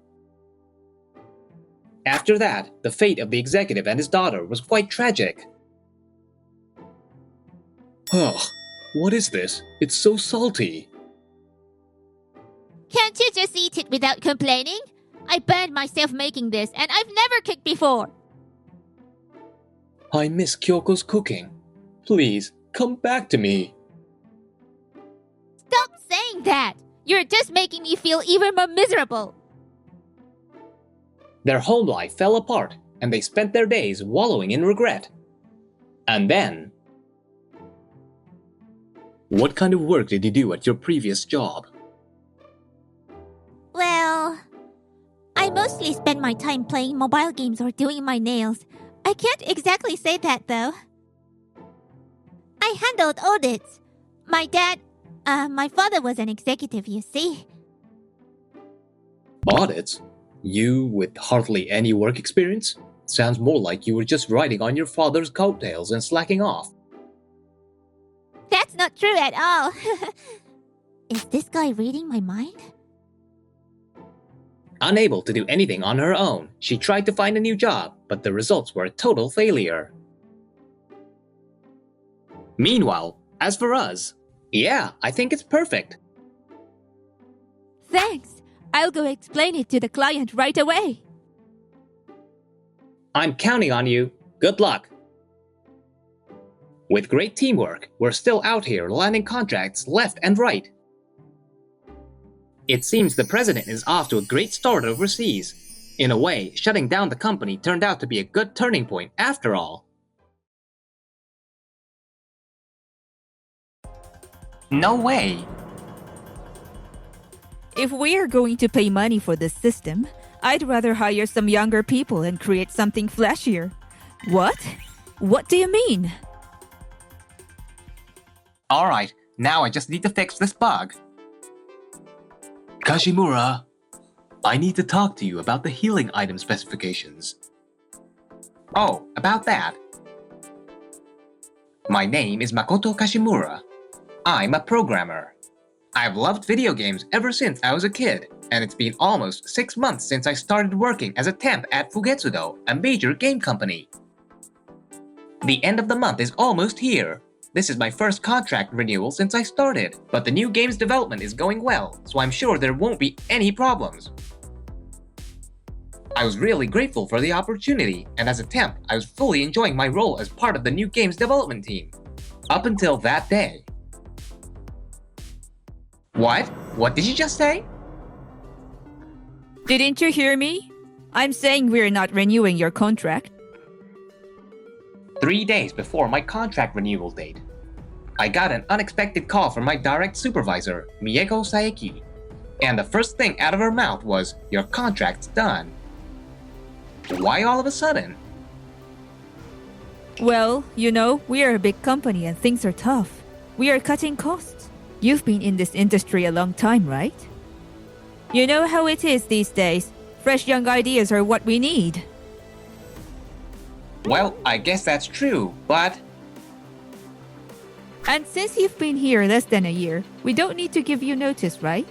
After that, the fate of the executive and his daughter was quite tragic.
Ugh, what is this? It's so salty.
Can't you just eat it without complaining? I burned myself making this and I've never cooked before.
I miss Kyoko's cooking. Please, come back to me.
Stop saying that! You're just making me feel even more miserable.
Their home life fell apart, and they spent their days wallowing in regret. And then...
What kind of work did you do at your previous job?
Well, I mostly spend my time playing mobile games or doing my nails. I can't exactly say that though. I handled audits. My father was an executive, you see.
Audits? You with hardly any work experience? Sounds more like you were just riding on your father's coattails and slacking off.
That's not true at all. Is this guy reading my mind?
Unable to do anything on her own, she tried to find a new job, but the results were a total failure. Meanwhile, as for us, yeah, I think it's perfect.
Thanks. I'll go explain it to the client right away.
I'm counting on you. Good luck. With great teamwork, we're still out here landing contracts left and right. It seems the president is off to a great start overseas. In a way, shutting down the company turned out to be a good turning point after all. No way!
If we are going to pay money for this system, I'd rather hire some younger people and create something flashier. What? What do you mean?
Alright, now I just need to fix this bug.
Kashimura, I need to talk to you about the healing item specifications.
Oh, about that. My name is Makoto Kashimura. I'm a programmer. I've loved video games ever since I was a kid, and it's been almost 6 months since I started working as a temp at fugetsudo, a major game company. The end of the month is almost here. This is my first contract renewal since I started, but the new game's development is going well, so I'm sure there won't be any problems. I was really grateful for the opportunity, and as a temp, I was fully enjoying my role as part of the new game's development team. Up until that day. What? What did you just say?
Didn't you hear me? I'm saying we're not renewing your contract.
3 days before my contract renewal date, I got an unexpected call from my direct supervisor, Mieko Saeki, and the first thing out of her mouth was, "Your contract's done." Why all of a sudden?
Well, you know, we are a big company and things are tough. We are cutting costs. You've been in this industry a long time, right? You know how it is these days. Fresh young ideas are what we need.
Well, I guess that's true, but...
And since you've been here less than a year, we don't need to give you notice, right?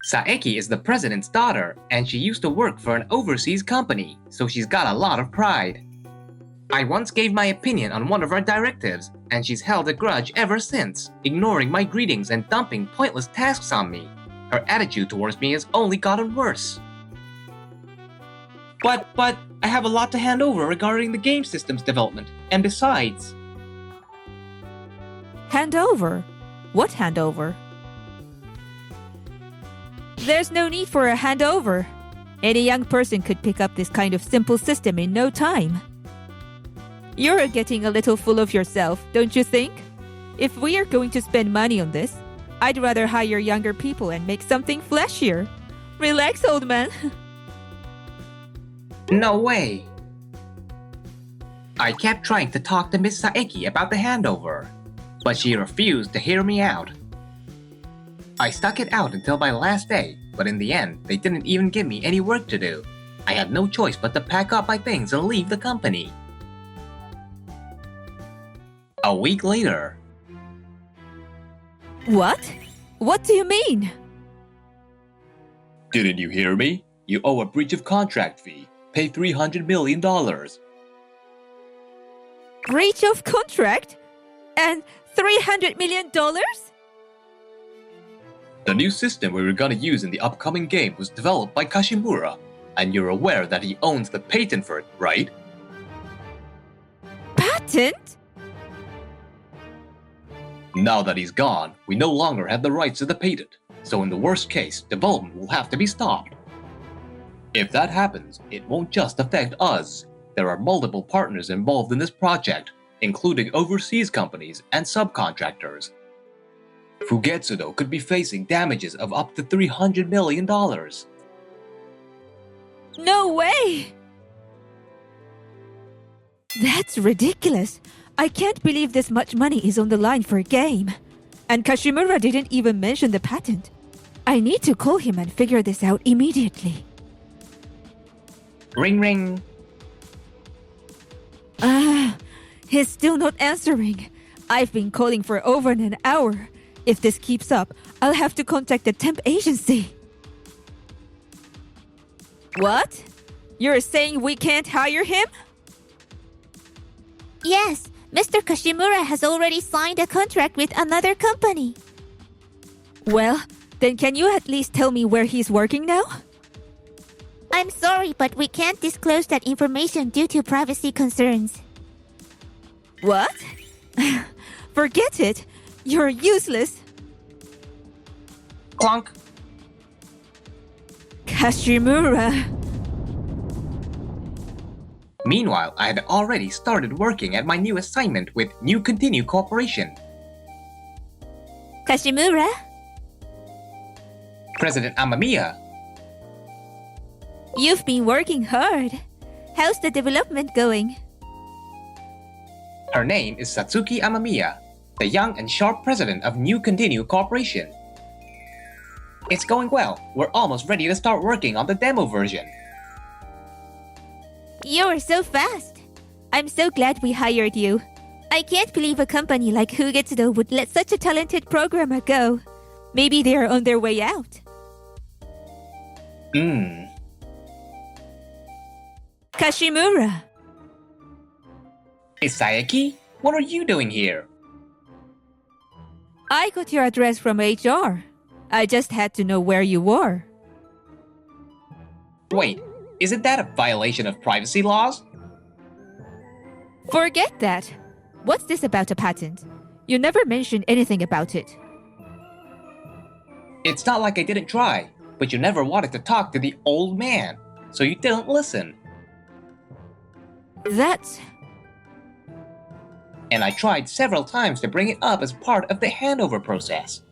Saeki is the president's daughter, and she used to work for an overseas company, so she's got a lot of pride. I once gave my opinion on one of our directives, and she's held a grudge ever since, ignoring my greetings and dumping pointless tasks on me. Her attitude towards me has only gotten worse. But I have a lot to hand over regarding the game system's development, and besides...
Hand over? What handover? There's no need for a handover. Any young person could pick up this kind of simple system in no time. You're getting a little full of yourself, don't you think? If we are going to spend money on this, I'd rather hire younger people and make something flashier. Relax, old man.
No way! I kept trying to talk to Miss Saeki about the handover, but she refused to hear me out. I stuck it out until my last day, but in the end, they didn't even give me any work to do. I had no choice but to pack up my things and leave the company. A week later.
What? What do you mean?
Didn't you hear me? You owe a breach of contract fee. Pay $300 million.
Breach of contract? And $300 million?
The new system we were gonna use in the upcoming game was developed by Kashimura, and you're aware that he owns the patent for it, right?
Patent?
Now that he's gone, we no longer have the rights to the patent, so in the worst case, development will have to be stopped. If that happens, it won't just affect us. There are multiple partners involved in this project, including overseas companies and subcontractors. Fugetsudo could be facing damages of up to $300 million.
No way! That's ridiculous. I can't believe this much money is on the line for a game. And Kashimura didn't even mention the patent. I need to call him and figure this out immediately.
Ring ring.
He's still not answering. I've been calling for over an hour. If this keeps up, I'll have to contact the temp agency. What? You're saying we can't hire him?
Yes, Mr. Kashimura has already signed a contract with another company.
Well, Then can you at least tell me where he's working now?
I'm sorry, but we can't disclose that information due to privacy concerns.
What? Forget it. You're useless.
Clunk.
Kashimura.
Meanwhile, I had already started working at my new assignment with New Continue Corporation.
Kashimura?
President Amamiya.
You've been working hard. How's the development going?
Her name is Satsuki Amamiya, the young and sharp president of New Continue Corporation. It's going well. We're almost ready to start working on the demo version.
You're so fast. I'm so glad we hired you. I can't believe a company like fugetsudo would let such a talented programmer go. Maybe they are on their way out.
Kashimura.
Isayaki, what are you doing here?
I got your address from HR. I just had to know where you were.
Wait, isn't that a violation of privacy laws?
Forget that. What's this about a patent? You never mentioned anything about it.
It's not like I didn't try, but you never wanted to talk to the old man, so you didn't listen.
That's...
And I tried several times to bring it up as part of the handover process.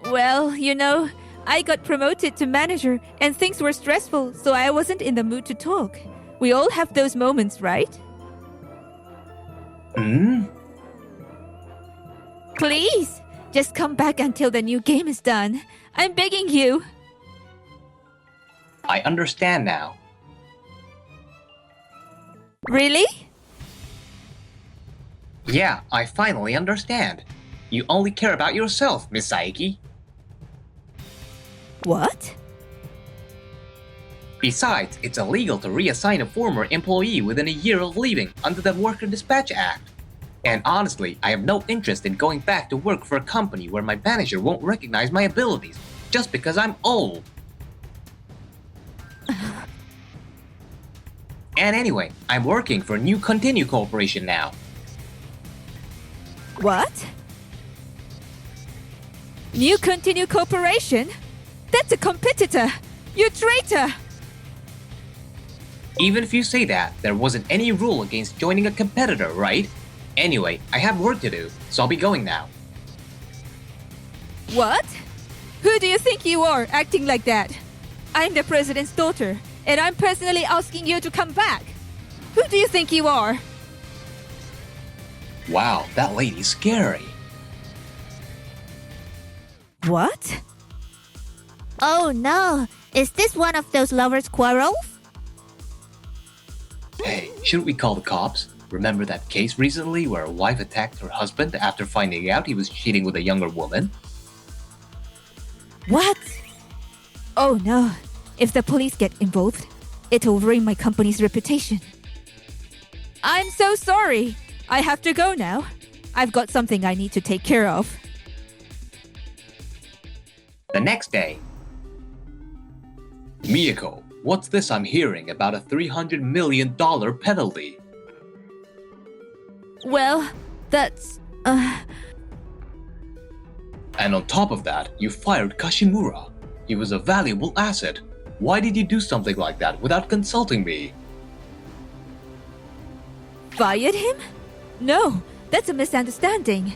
Well, you know, I got promoted to manager and things were stressful, so I wasn't in the mood to talk. We all have those moments, right? Please, just come back until the new game is done. I'm begging you.
I understand now.
Really?
Yeah, I finally understand. You only care about yourself, Miss Saiki.
What?
Besides, it's illegal to reassign a former employee within a year of leaving under the Worker Dispatch Act. And honestly, I have no interest in going back to work for a company where my manager won't recognize my abilities just because I'm old. And anyway, I'm working for New Continue Corporation now.
What? New Continue Corporation? That's a competitor! You traitor!
Even if you say that, there wasn't any rule against joining a competitor, right? Anyway, I have work to do, so I'll be going now.
What? Who do you think you are, acting like that? I'm the president's daughter, and I'm personally asking you to come back. Who do you think you are?
Wow, that lady's scary.
What?
Oh no, is this one of those lovers' quarrels?
Hey, shouldn't we call the cops? Remember that case recently where a wife attacked her husband after finding out he was cheating with a younger woman?
What? Oh no, if the police get involved, it'll ruin my company's reputation. I'm so sorry. I have to go now. I've got something I need to take care of.
The next day. Miyako, what's this I'm hearing about a $300 million penalty?
Well, that's...
And on top of that, you fired Kashimura. He was a valuable asset. Why did you do something like that without consulting me?
Fired him? No, that's a misunderstanding.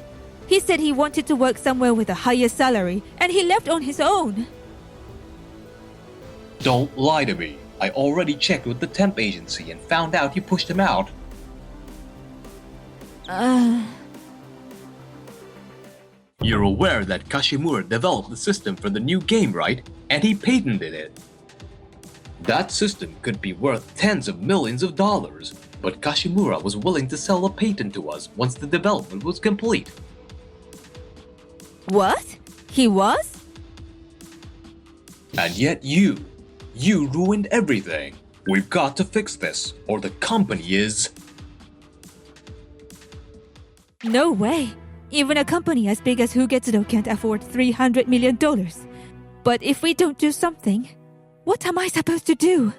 He said he wanted to work somewhere with a higher salary, and he left on his own.
Don't lie to me. I already checked with the temp agency and found out you pushed him out. You're aware that Kashimura developed the system for the new game, right? And he patented it. That system could be worth tens of millions of dollars, but Kashimura was willing to sell a patent to us once the development was complete.
What? He was?
And yet you ruined everything. We've got to fix this, or the company is...
No way. Even a company as big as Fugetsudo can't afford $300 million. But if we don't do something, what am I supposed to do?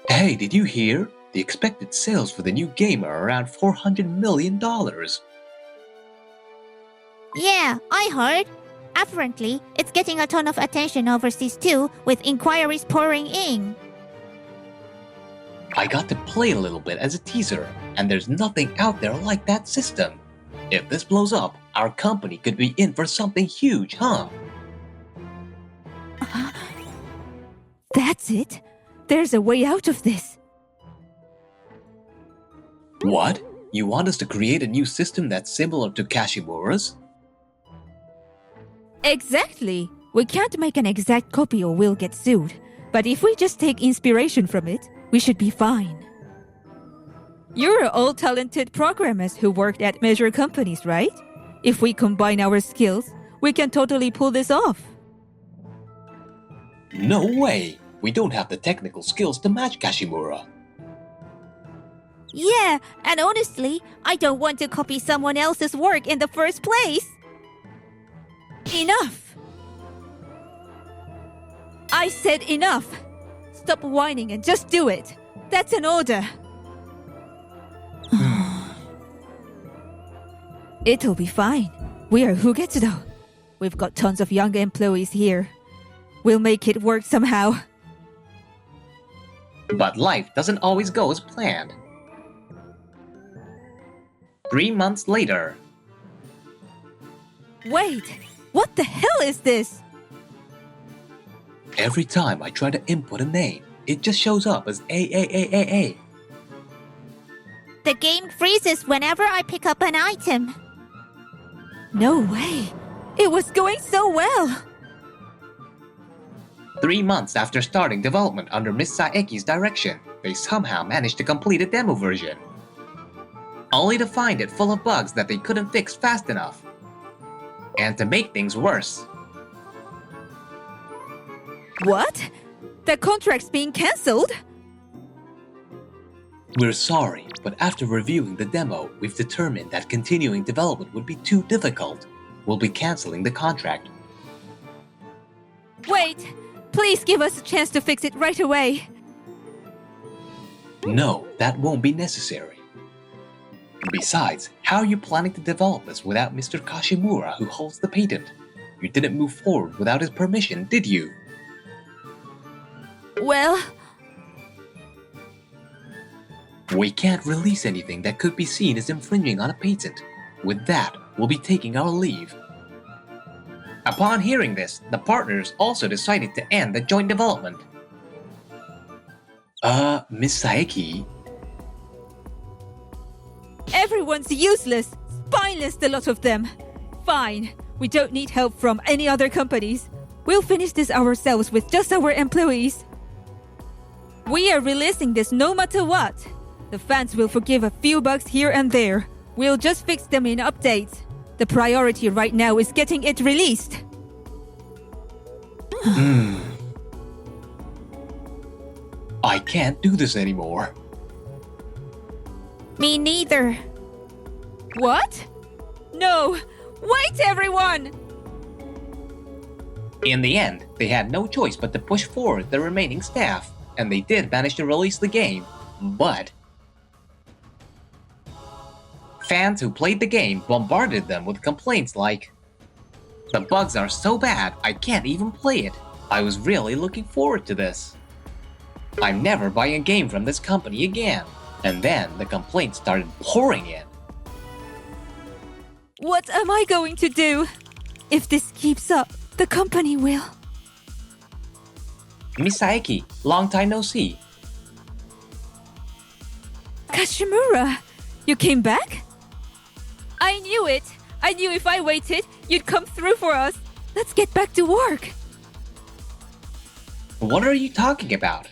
Hey, did you hear? The expected sales for the new game are around $400 million.
Yeah, I heard. Apparently, it's getting a ton of attention overseas too, with inquiries pouring in.
I got to play a little bit as a teaser, and there's nothing out there like that system. If this blows up, our company could be in for something huge, huh?
That's it? There's a way out of this.
What? You want us to create a new system that's similar to Kashimura's?
Exactly. We can't make an exact copy or we'll get sued. But if we just take inspiration from it, we should be fine. You're all talented programmers who worked at major companies, right? If we combine our skills, we can totally pull this off.
No way! We don't have the technical skills to match Kashimura.
Yeah, and honestly, I don't want to copy someone else's work in the first place.
Enough! I said enough! Stop whining and just do it. That's an order. It'll be fine. We are Fugetsudo. We've got tons of young employees here. We'll make it work somehow.
But life doesn't always go as planned. 3 months later.
Wait! What the hell is this?
Every time I try to input a name, it just shows up as AAAAA.
The game freezes whenever I pick up an item.
No way! It was going so well!
3 months after starting development under Miss Saeki's direction, they somehow managed to complete a demo version. Only to find it full of bugs that they couldn't fix fast enough. And to make things worse,
What? The contract's being cancelled?
We're sorry, but after reviewing the demo, we've determined that continuing development would be too difficult. We'll be canceling the contract.
Wait! Please give us a chance to fix it right away.
No, that won't be necessary. Besides, how are you planning to develop this without Mr. Kashimura, who holds the patent? You didn't move forward without his permission, did you?
Well,
We can't release anything that could be seen as infringing on a patent. With that, we'll be taking our leave.
upon hearing this, the partners also decided to end the joint development.
Miss Saeki?
everyone's useless, spineless, the lot of them. Fine, we don't need help from any other companies. We'll finish this ourselves with just our employees. We are releasing this no matter what. The fans will forgive a few bugs here and there. We'll just fix them in updates. The priority right now is getting it released.
I can't do this anymore.
Me neither.
What? No! Wait, everyone!
In the end, they had no choice but to push forward the remaining staff, and they did manage to release the game, but fans who played the game bombarded them with complaints like, "The bugs are so bad, I can't even play it. I was really looking forward to this. I'm never buying a game from this company again." And then the complaints started pouring in.
What am I going to do? If this keeps up, the company will.
Miss Saeki, long time no see.
Kashimura, you came back? I knew it. I knew if I waited, you'd come through for us. Let's get back to work.
What are you talking about?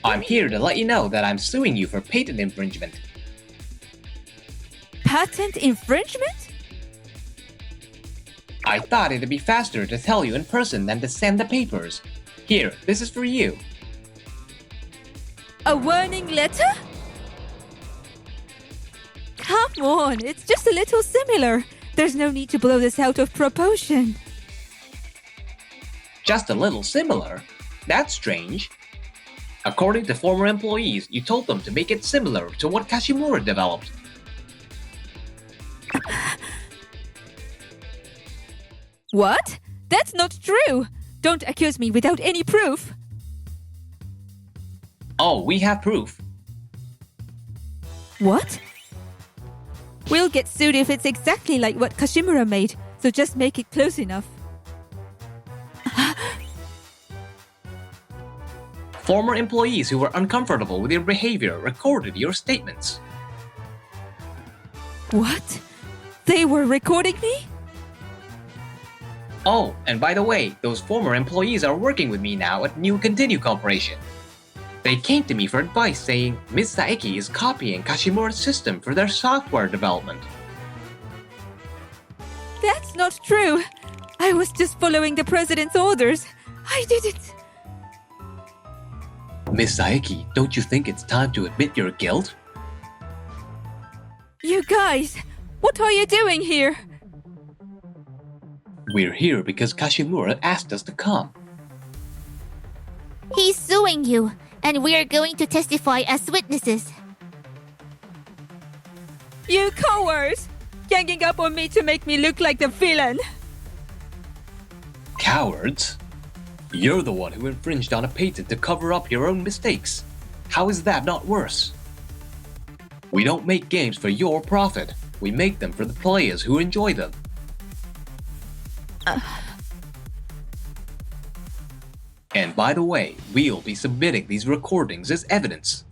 I'm here to let you know that I'm suing you for patent infringement.
Patent infringement?
I thought it'd be faster to tell you in person than to send the papers. Here, this is for you.
A warning letter? Come on, it's just a little similar. There's no need to blow this out of proportion.
Just a little similar? That's strange. According to former employees, you told them to make it similar to what Kashimura developed.
What? That's not true! Don't accuse me without any proof!
Oh, we have proof.
What? We'll get sued if it's exactly like what Kashimura made, so just make it close enough.
Former employees who were uncomfortable with your behavior recorded your statements.
What? They were recording me?
Oh, and by the way, those former employees are working with me now at New Continue Corporation. They came to me for advice saying Ms. Saeki is copying Kashimura's system for their software development.
That's not true. I was just following the president's orders. I didn't.
Miss Saeki, don't you think it's time to admit your guilt?
You guys, what are you doing here?
We're here because Kashimura asked us to come.
He's suing you, and we are going to testify as witnesses.
You cowards! Ganging up on me to make me look like the villain!
Cowards? You're the one who infringed on a patent to cover up your own mistakes. How is that not worse? We don't make games for your profit. We make them for the players who enjoy them. And by the way, we'll be submitting these recordings as evidence.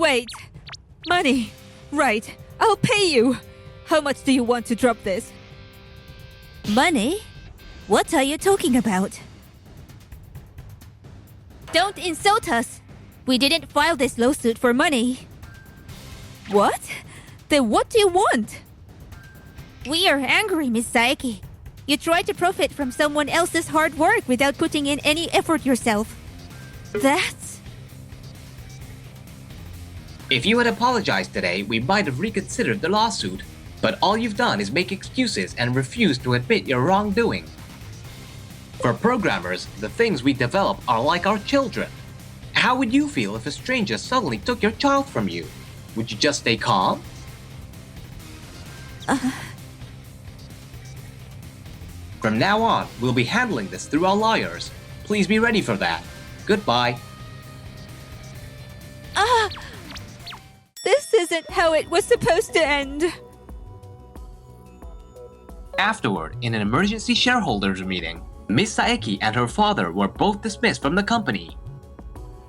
Wait. Money. Right. I'll pay you. How much do you want to drop this?
Money? What are you talking about? Don't insult us! We didn't file this lawsuit for money.
What? Then what do you want?
We are angry, Miss Saeki. You try to profit from someone else's hard work without putting in any effort yourself. That's...
If you had apologized today, we might have reconsidered the lawsuit. But all you've done is make excuses and refuse to admit your wrongdoing. For programmers, the things we develop are like our children. How would you feel if a stranger suddenly took your child from you? Would you just stay calm? From now on, we'll be handling this through our lawyers. Please be ready for that. Goodbye.
This isn't how it was supposed to end.
Afterward, in an emergency shareholders meeting, Ms. Saeki and her father were both dismissed from the company.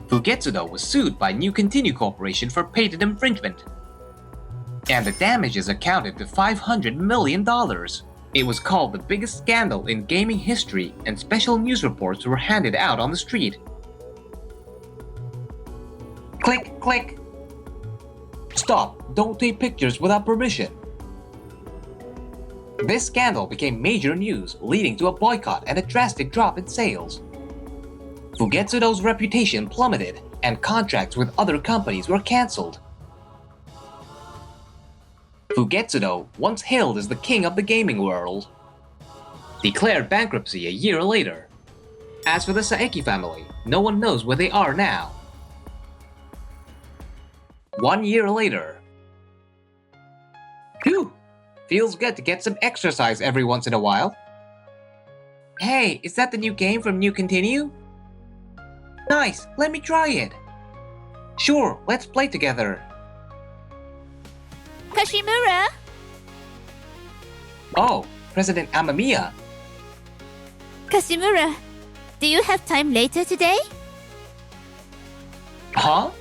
Fugetsudo was sued by New Continue Corporation for patent infringement. And the damages accounted to $500 million. It was called the biggest scandal in gaming history, and special news reports were handed out on the street. Click, click.
Stop! Don't take pictures without permission.
This scandal became major news, leading to a boycott and a drastic drop in sales. Fugetsudo's reputation plummeted, and contracts with other companies were cancelled. Fugetsudo, once hailed as the king of the gaming world, declared bankruptcy a year later. As for the Saeki family, no one knows where they are now. 1 year later. Phew! Feels good to get some exercise every once in a while. Hey, is that the new game from New Continue? Nice, let me try it. Sure, let's play together.
Kashimura!
Oh, President Amamiya.
Kashimura, do you have time later today?
Huh?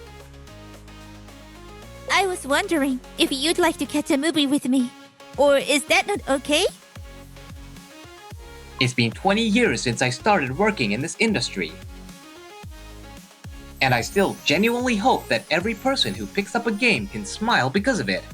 I was wondering if you'd like to catch a movie with me. Or is that not okay?
It's been 20 years since I started working in this industry. And I still genuinely hope that every person who picks up a game can smile because of it.